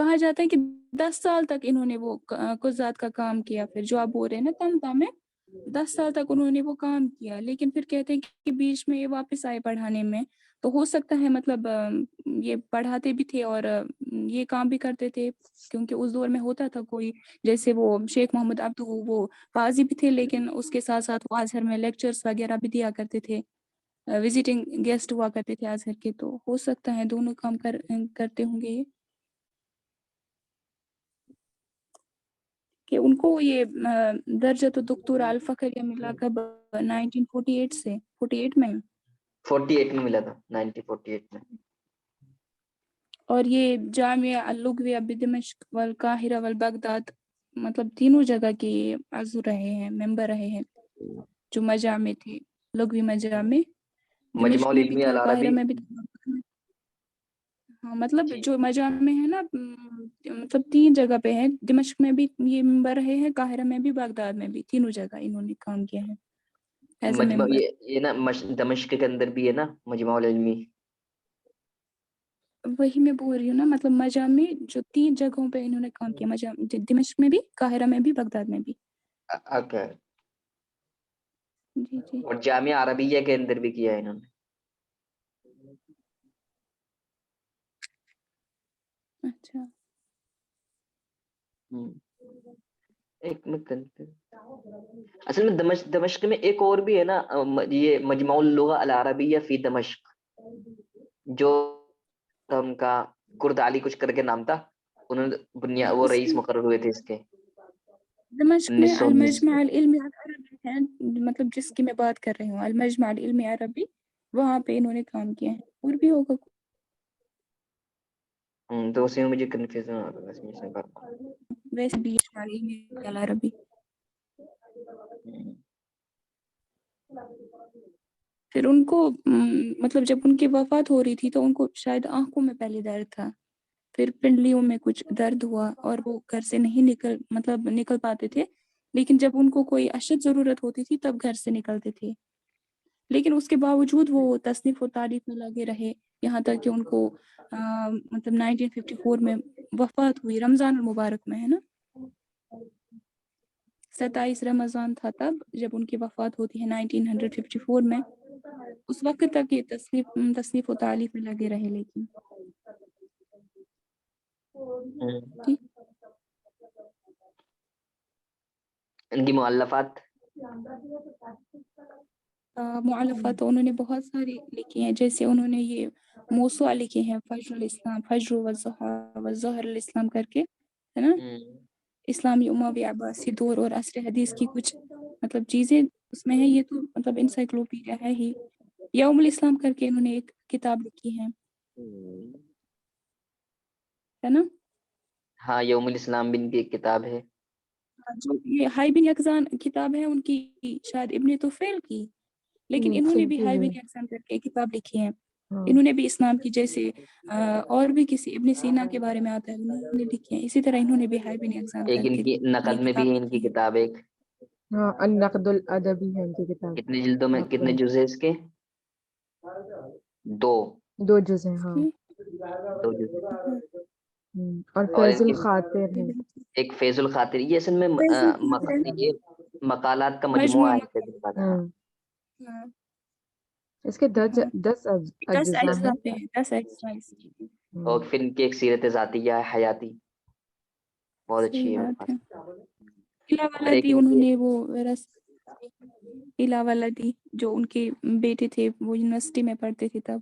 کہا جاتا ہے کہ 10 سال تک انہوں نے وہ قضات کا کام کیا. پھر جو آپ بول رہے ہیں نا تمتا میں 10 سال تک انہوں نے وہ کام کیا, لیکن پھر کہتے ہیں کہ بیچ میں یہ واپس آئے پڑھانے میں. تو ہو سکتا ہے مطلب یہ پڑھاتے بھی تھے اور یہ کام بھی کرتے تھے, کیونکہ اس دور میں ہوتا تھا کوئی, جیسے وہ شیخ محمد عبدو وہ قاضی بھی تھے, لیکن اس کے ساتھ ساتھ وہ ازہر میں لیکچرز وغیرہ بھی دیا کرتے تھے, وزٹنگ گیسٹ ہوا کرتے تھے ازہر کے. تو ہو سکتا ہے دونوں کام کرتے ہوں گے یہ, کہ ان کو یہ درجۃ الدکتورہ الفخریہ ملا کب 1948 سے 48 میں, 48 میں ملا تھا, 1948 میں. اور یہ جامعہ اللغویہ بدمشق والقاہرہ والبغداد مطلب تینوں جگہ کے عضو رہے ہیں, ممبر رہے ہیں, جو مجامع تھے, لغوی مجامع مجمع دمشق میں بھی العلمی تھا, قاہرہ العربی, میں بھی تھا. ہاں مطلب جی جو مجامع ہے نا مطلب 3 جگہ پہ ہے, دمشق میں بھی یہ ممبر رہے ہیں, قاہرہ میں بھی, بغداد میں بھی, تینوں جگہ انہوں نے کام کیا ہے ایز اے مجمع ممبر. یہ نا دمشق کے اندر بھی ہے نا مجمع العلمی. وہی میں بول رہی ہوں نا, مطلب مجامع جو 3 جگہوں پہ انہوں نے کام کیا, مجامع دمشق میں بھی, قاہرہ میں بھی, بغداد میں بھی. اوکے. جی جی اور جامعہ عربیہ کے اندر بھی کیا ہے انہوں نے. اچھا. ایک منٹ, اصل میں دمشق میں ایک اور بھی ہے نا, یہ مجمع اللغہ العربیہ فی دمشق, جو ان کا کرد علی کچھ کر کے نام تھا, انہوں نے وہ اس رئیس مقرر ہوئے تھے اس کے دمشق میں 1919 المجمع العلمی العربی ہے, مطلب جس کی میں بات کر رہی ہوں, المجمع العلمی عربی, وہاں پہ انہوں نے کام کیا ہے. اور بھی ہوگا تو اسی میں مجھے کنفیوژن ہو رہا تھا. ویسے بھی العلمی العربی. پھر ان کو مطلب جب ان کی وفات ہو رہی تھی تو ان کو شاید آنکھوں میں پہلے درد تھا, پھر پنڈلیوں میں کچھ درد ہوا اور وہ گھر سے نہیں نکل پاتے تھے, لیکن جب ان کو کوئی اشد ضرورت ہوتی تھی تب گھر سے نکلتے تھے. لیکن اس کے باوجود وہ تصنیف و تعریف میں لگے رہے, یہاں تک کہ ان کو مطلب 1954 میں وفات ہوئی, رمضان المبارک میں, ہے نا, 27 رمضان تھا تب جب ان کی وفات ہوتی ہے 1954 میں. اس وقت تک یہ تصنیف و تعلیف میں لگے رہے. لیکن ٹھیک, ان کی مؤلفات مؤلفات تو انہوں نے بہت ساری لکھی ہیں, جیسے انہوں نے یہ موسوعہ لکھے ہیں, فجر الاسلام, فجر والظہر الاسلام کر کے, ہے نا, اسلامی اموی عباسی دور اور عصر حدیث کی کچھ مطلب چیزیں اس میں ہے. یہ تو مطلب انسائکلوپیڈیا ہے ہی. یوم الاسلام کر کے انہوں نے ایک کتاب لکھی ہے نا. ہاں, یوم الاسلام بن کی ایک کتاب ہے. جو یہ ہائی بن یقظان کتاب ہے ان کی, شاید ابن طفیل کی, لیکن انہوں نے بھی سبکی ہائی ہے. بن یقظان کر کے ایک کتاب لکھی ہے. ہاں انہوں نے بھی اسلام کی, جیسے اور بھی کسی ابن سینا کے بارے میں آتا ہے, انہوں نے لکھی ہے. اسی طرح انہوں نے بھی ہائی بن یقظان ایک کر ان کے کی یہ نقد میں بھی کتاب ہے ان کی لکھی ہے. کتاب ایک. ہاں, النقد الادبی ہے ان کی کتاب. کتنے جلدوں میں, آپ کتنے کو جز ہے اس کے؟ 2 جز ہیں. ہاں, 2 جز. اور اور فیض ان کی الخاطر ہے. ایک فیض الخاطر, یہ اصل میں یہ مقالات کا مجموعہ مجموعہ ہے فیض الخاطر. ہاں, ہاں, اس کے 10 ہاں, 10 اجزاء اجزاء ہیں. پہ ہے, 10 اجزاء. اور پھر ان کی ایک سیرت ذاتیہ ہے, حیاتی, بہت اچھی صحیح ہے میرے بات پاس. ہے. قلعہ اور والا ایک دی ان انہوں کی نے وہ قلعہ والا دی جو ان کے بیٹے تھے, وہ یونیورسٹی میں پڑھتے تھے تب,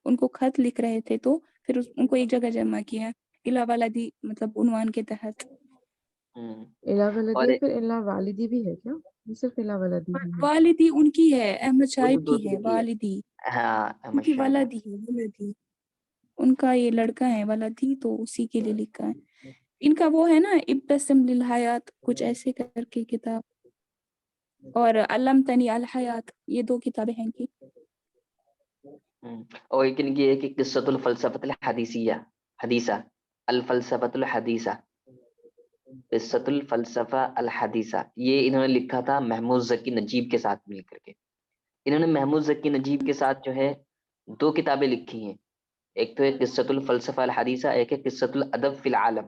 ان کو خط لکھ رہے تھے, تو پھر ان کو ایک جگہ جمع کیا, قلعہ والا دی مطلب عنوان کے تحت. الہ ولدی اور ہے, پھر الہ والدی بھی ہے کیا؟ یہ صرف الہ ولدی ہی ہے. والدی ان کی ہے, احمد وہ تو شاہب کی ہے دوسری والدی, ہاں, ان احمد کی شاہد. ولدی ہے, ولدی ان کا یہ لڑکا ہے ولدی, تو اسی کے لیے لکھا ہے. ان کا وہ ہے نا ابتسم للحیات کچھ ایسے کر کے کتاب, اور علمتنی الحیات, یہ 2 کتابیں ہیں ان کی. اور ایک ان کی ہے کہ قصۃ الفلسفۃ الحدیثیہ, حدیثہ, الفلسفۃ الحدیثہ, قصۃ الفلسفہ الحدیثہ. یہ انہوں نے لکھا تھا محمود ذکی نجیب کے ساتھ مل کر کے. انہوں نے محمود ذکی نجیب کے ساتھ جو ہے 2 کتابیں لکھی ہیں. ایک تو ہے قصۃ الفلسفہ الحدیثہ، ایک ہے قصۃ الادب فی العالم.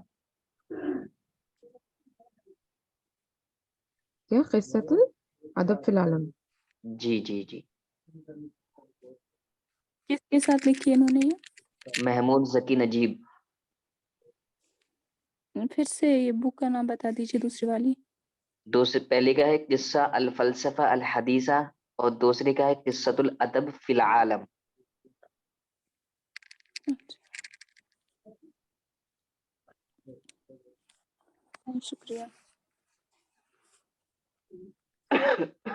کیا قصۃ الادب فی العالم؟ جی جی جی. کس کے ساتھ لکھی ہے انہوں نے یہ؟ محمود ذکی نجیب. پھر سے یہ بک کا نام بتا دیجیے دوسری والی. دوسرے پہلے کا ہے قصہ الفلسفہ الحدیثہ اور دوسرے کا ہے قصۃ الادب فی العالم. شکریہ.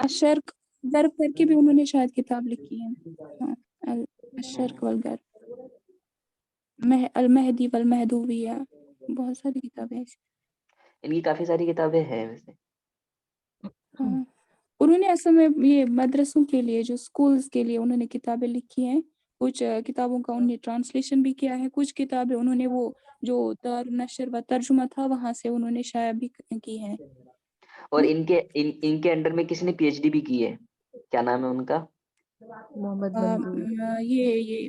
اشرق غرب کر کے بھی انہوں نے شاید کتاب لکھی ہے. ہاں الشرق والغرب، المہدی والمہدویہ، بہت ساری کتابیں ایسی. ان کی کافی ساری کتابیں ہیں ویسے. ہاں انہوں نے اصل میں یہ مدرسوں کے لیے، جو اسکولز کے لیے انہوں نے کتابیں لکھی ہیں. کچھ کتابوں کا انہوں نے ٹرانسلیشن بھی کیا ہے، کچھ کتابیں انہوں نے وہ جو دار نشر و ترجمہ تھا وہاں سے انہوں نے شائع بھی کی ہیں. اور ان کے انڈر میں کسی نے پی ایچ ڈی بھی کی ہے. کیا نام ہے ان کا؟ محمد منظور. یہ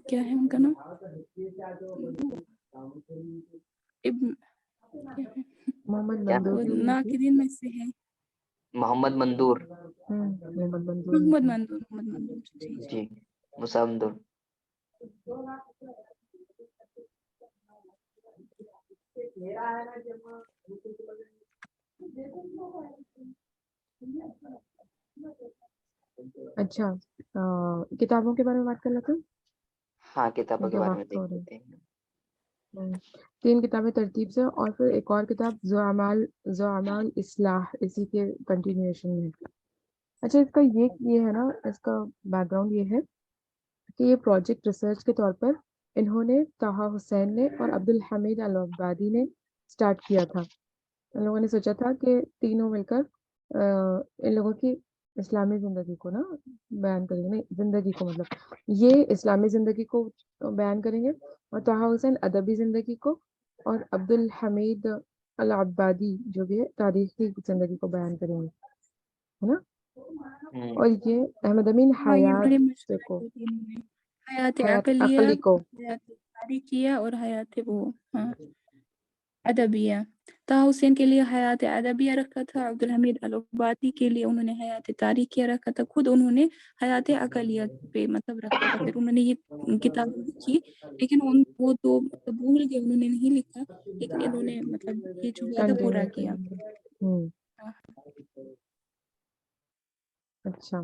کیا ہے ان کا نام؟ ابن کیا ہے؟ محمد کیا مندور بھی لکھی. ناقدین میں سے ہے. محمد مندور. محمد منظور محمد لکھی. مندور، محمد مندور جی جی. جی موسیٰ مندور. اچھا کتابوں کے بارے میں بات کر لیتے ہیں. ہاں کتابوں کے کیونکہ بارے میں وقت دیکھ ہو رہا لیتے ہیں. ہے. 3 کتابیں ترتیب سے، اور پھر ایک اور کتاب زعمال اصلاح اسی کے کنٹینیوشن میں. اچھا اس کا یہ ہے نا، اس کا بیک گراؤنڈ یہ ہے کہ یہ پروجیکٹ ریسرچ کے طور پر انہوں نے طه حسین نے اور عبدالحمید العبادی نے سٹارٹ کیا تھا. ان لوگوں نے سوچا تھا کہ تینوں مل کر ان لوگوں کی اسلامی زندگی کو نا بیان کریں گے. نہیں، زندگی کو مطلب یہ اسلامی زندگی کو بیان کریں گے، اور طه حسین ادبی زندگی کو، اور عبدالحمید العبادی جو بھی ہے تاریخی زندگی کو بیان کریں گے، ہے نا. اور یہ احمد امین ہاں یہ بڑے حیات مشہور کو، ہیں انہوں نے حیات حیات عقلیہ، عقلی کو. حیات تاریخیہ اور حیات وہ ہاں ادبیہ. طه حسین کے لیے حیات ادبیہ رکھا تھا، عبدالحمید العبادی کے لیے انہوں نے حیات تاریخیہ رکھا تھا، خود انہوں نے حیات عقلیہ پہ مطلب رکھا تھا. پھر انہوں نے یہ کتاب لکھی، لیکن وہ تو مطلب بھول گئے، انہوں نے نہیں لکھا، لیکن انہوں نے مطلب یہ جو وعدہ پورا کنٹینیو کیا. کریں گے. اچھا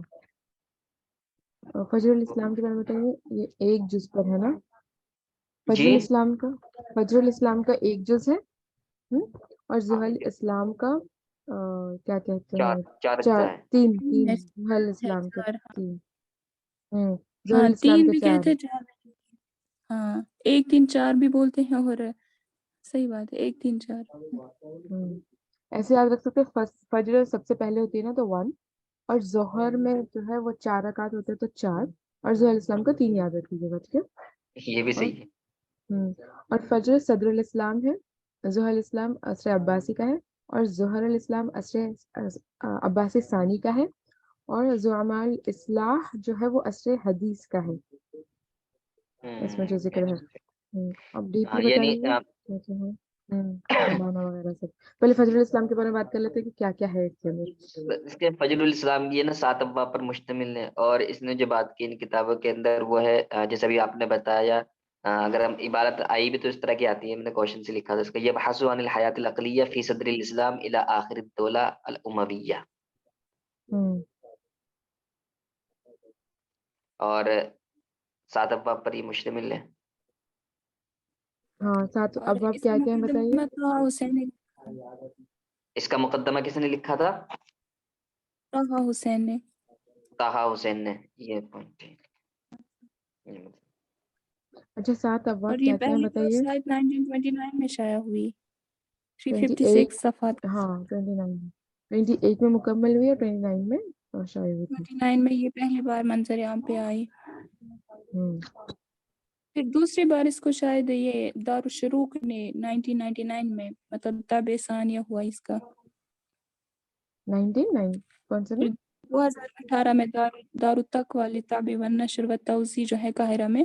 فجر الاسلام کے بارے میں بتائیے. یہ ایک جز پر ہے نا فجر جی الاسلام کا. فجر الاسلام کا ایک جز ہے. اور زحل اسلام کا کیا کہتے ہیں، چار اجزاء ہیں. تین ہے زحل اسلام کے چار. 3. ہاں زحل اسلام 3 کے بھی 4. کہتے ہیں، 4 بھی. ہاں 1 3 4 بھی بولتے ہیں، اور صحیح بات ہے 1 3 4. ایسے یاد رکھ سکتے ہیں، فجر سب سے پہلے ہوتی ہے نا تو 1، اور ظہر میں جو ہے وہ 4 رکعت ہوتے ہیں تو 4، اور زحل اسلام کا 3 یاد رکھ لیجیے گا. ٹھیک ہے. یہ بھی صحیح ہے. اور فجر صدر الاسلام ہے، زحل اسلام عصر عباسی کا ہے، اور ظہر الاسلام عصر عباسی ثانی کا ہے، اور زعمال اصلاح جو ہے وہ عصر حدیث کا ہے. اس میں جو ذکر ہے. اب ڈیپلی یعنی بتائیں گے کیا کیا ہے زمانہ وغیرہ سب. پہلے فجر الاسلام کے بارے میں بات کر لیتے ہیں کہ کیا کیا ہے اس کے اندر. اس کے فجر الاسلام یہ نا 7 ابواب پر مشتمل ہے، اور اس نے جو بات کی ان کتابوں کے اندر وہ ہے جیسے ابھی آپ نے بتایا. اگر ہم عبارت آئی بھی تو اس طرح کی آتی ہے، میں نے کوشچن سے لکھا تھا اس کا، یبحث عن الحیات العقلیہ فی صدر الاسلام الی آخر الدولہ الامویہ. اور 7 ابواب پر یہ مشتمل ہے. ہاں 7 اور اب آپ اس کیا کا کیا ہیں بتائیے. مقدمہ طه حسین نے. اس کا مقدمہ کس نے لکھا تھا؟ طه حسین نے. طه حسین نے. یہ پوائنٹ. اچھا 7 اور ابواب یہ کیا کیا ہیں پہلی بار بتائیے. شاید 1929 میں شائع ہوئی، 28 356 صفحات. ہاں 28 میں مکمل ہوئی اور 29 میں شائع ہوئی تھی. 29 میں یہ پہلی بار منظر عام پہ آئی. پھر دوسری بار اس کو شاید یہ دارالشروق نے 1999 میں مطلب طبع ثانیہ ہوا اس کا. 99 کون سا پھر میں 2018 میں دارالتقویٰ للطبع والنشر والتوزیع جو ہے قاہرہ میں،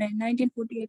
1948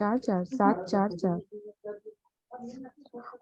4 4 7 4 4।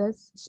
10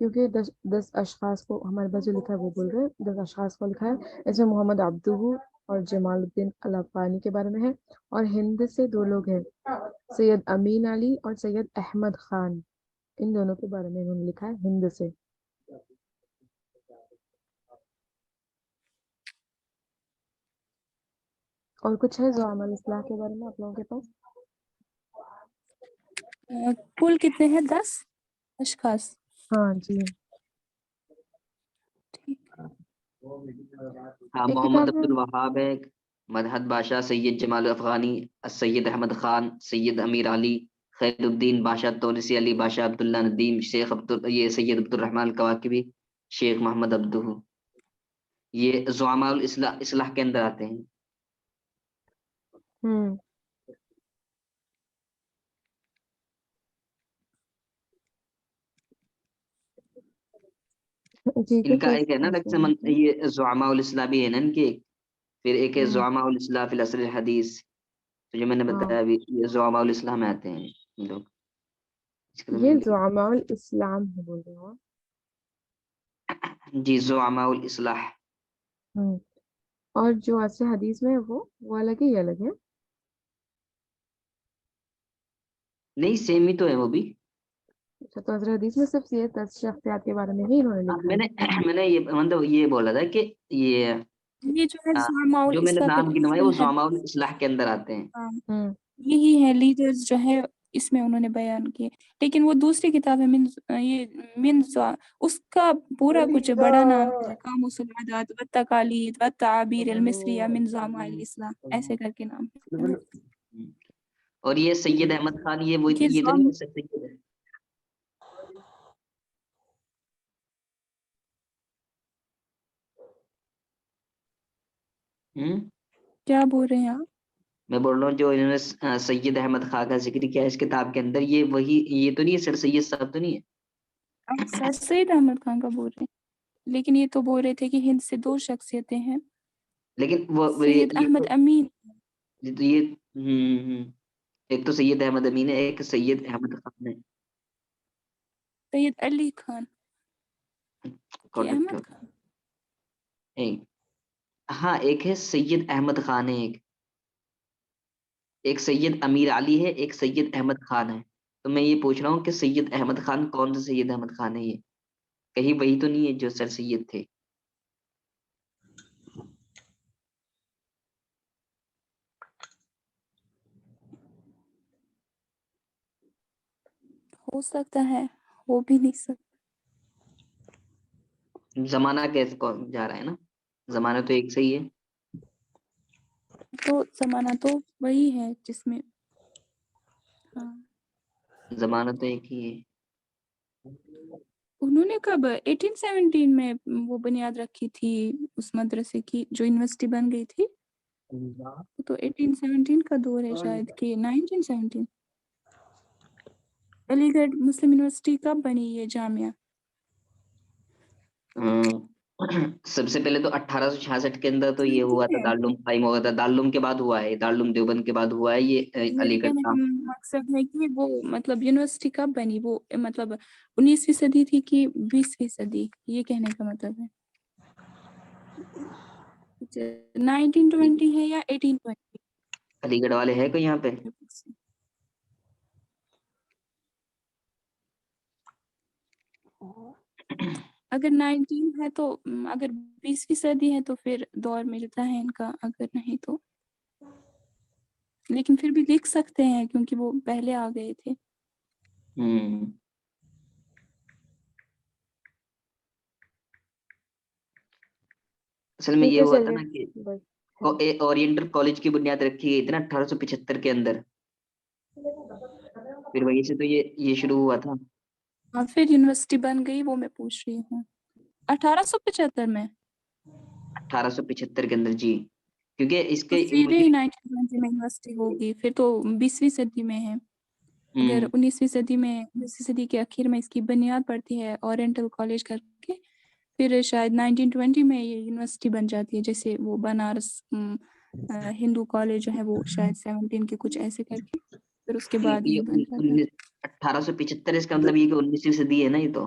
کیونکہ 10 اشخاص کو ہمارے پاس جو لکھا ہے وہ بول رہے ہیں، 10 اشخاص کو لکھا ہے، اس میں محمد عبدہ اور جمال الدین الافغانی کے بارے میں ہے، اور ہند سے 2 لوگ ہیں، سید امین علی اور سید احمد خان، ان دونوں کے بارے میں انہوں نے لکھا ہے ہند سے۔ اور کچھ ہے زعماء الاصلاح کے بارے میں آپ لوگوں کے پاس؟ کل کتنے ہیں؟ 10 اشخاص؟ ہاں جی، ہاں، ایک محمد کتاب عبد ہے، الوہاب ہے، مدحت بادشاہ، سید جمال افغانی، سید احمد خان، سید امیر علی، خیر الدین بادشاہ تونسی، علی بادشاہ، عبداللہ ندیم، شیخ یہ سید عبد الرحمن الکواکبی، شیخ محمد عبدہ، یہ زعماء الاصلاح کے اندر آتے ہیں۔ ٹھیک ہے ان کا ایک ہے نا رقص یہ زعماء الاصلاح بھی ہے نا ان کی ایک، پھر ایک ہے زعماء الاصلاح فی العصر الحدیث، تو جو میں نے بتایا ابھی، یہ زعماء الاصلاح میں آتے ہیں یہ لوگ۔ اس کے یہ بعد زعماء الاسلام ہے بول رہے ہو؟ جی، زعماء الاصلاح۔ اور جو عصر حدیث میں ہے وہ الگ ہے، یہ الگ ہے؟ نہیں، سیم ہی تو ہے وہ بھی۔ اچھا، تو عصر حدیث میں صرف یہ 10 شخصیات کے بارے میں ہی انہوں نے لکھا میں ہے؟ نے یہ مطلب یہ بولا تھا کہ یہ یہ جو ہے زعماء جو میں نے الاصلاح نام گنوائے وہ فی زعماء الحدیث، الاصلاح کے اندر آتے ہیں۔ یہی ہے لیڈرز جو ہے اس میں انہوں نے بیان کیے، لیکن وہ دوسری کتاب ہے اس کا پورا کچھ بڑا نام ہے، قاموس العادات والتقالید والتعابیر المصریہ من زعماء الاصلاح، ایسے کر کے نام ہے۔ اور یہ سید احمد خان، یہ وہ یہ یہ تو نہیں ہے سید ہے؟ کیا بول رہے ہیں آپ؟ میں بول رہا ہوں جو انہوں نے سید احمد خان کا ذکر کیا اس کتاب کے اندر، یہ وہی، یہ تو نہیں ہے سر سید صاحب تو نہیں ہے؟ آپ سر سید احمد خان کا بول رہے ہیں، لیکن یہ تو بول رہے تھے کہ ہند سے 2 شخصیتیں ہیں، لیکن سید احمد امین، تو یہ ایک تو سید احمد امین ہے، ایک سید احمد خان ہے۔ سید علی خان کہ احمد خان؟ ہاں، ایک ہے سید احمد خان ہے، ایک سید امیر علی ہے، ایک سید احمد خان ہے۔ تو میں یہ پوچھ رہا ہوں کہ سید احمد خان کون سا سید احمد خان ہے؟ یہ کہیں وہی تو نہیں ہے جو سر سید تھے؟ ہو سکتا ہے، ہو بھی نہیں سکتا، زمانہ کیسے کون جا رہا ہے نا، زمانہ تو ایک صحیح ہے۔ تو زمانہ تو وہی ہے جس میں، ہاں زمانہ تو ایک ہی ہے۔ انہوں نے کب 1817 میں وہ بنیاد رکھی تھی اس مدرسے کی جو یونیورسٹی بن گئی تھی، تو 1817 کا دور ہے شاید کہ 1917۔ علی گڑھ مسلم یونیورسٹی کب بنی یہ جامعہ؟ سب سے پہلے تو 1866 کے اندر تو یہ ہوا تھا، دارالعلوم قائم ہوا تھا، دارالعلوم کے بعد ہوا ہے، دارالعلوم دیوبند کے بعد ہوا ہے یہ میرے علی گڑھ کہنے کا۔ کا مقصد ہے کہ وہ مطلب یونیورسٹی کب بنی، وہ مطلب 19ویں صدی تھی کہ 20ویں صدی، یہ کہنے کا مطلب ہے 1920 ہے یا 1820؟ علی گڑھ والے ہیں کوئی یہاں پہ؟ اگر 19 ہے تو اگر 20ویں صدی ہے تو پھر دور ملتا ہے ان کا، اگر نہیں تو لیکن پھر بھی لکھ سکتے ہیں کیونکہ وہ پہلے آ گئے تھے۔ اصل میں ٹھیک یہ ہے، ہوا تھا نا چلیے کہ بس۔ اورینٹل کالج کی بنیاد رکھی گئی تھی نا 1875 کے اندر، پھر وہیں سے تو یہ شروع ہوا تھا۔ اور پھر یونیورسٹی بن گئی، وہ میں پوچھ رہی ہوں 1875 میں، 1875 کے اندر جی، کیونکہ اس تو کے پھر مجھے 1920 میں یونیورسٹی ہوگی، پھر تو 20ویں صدی میں ہے۔ اگر 19ویں صدی میں 20ویں صدی کے آخر میں اس کی بنیاد پڑتی ہے اورینٹل کالج کر کے، پھر شاید 1920 میں یہ یونیورسٹی بن جاتی ہے، جیسے وہ بنارس ہندو کالج جو ہے وہ شاید 17 کے کچھ ایسے کر کے، پھر اس کے بعد یہ بن جاتا ہے۔ 1875 اس کا مطلب یہ کہ 19ویں صدی ہے نا یہ تو۔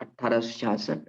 1866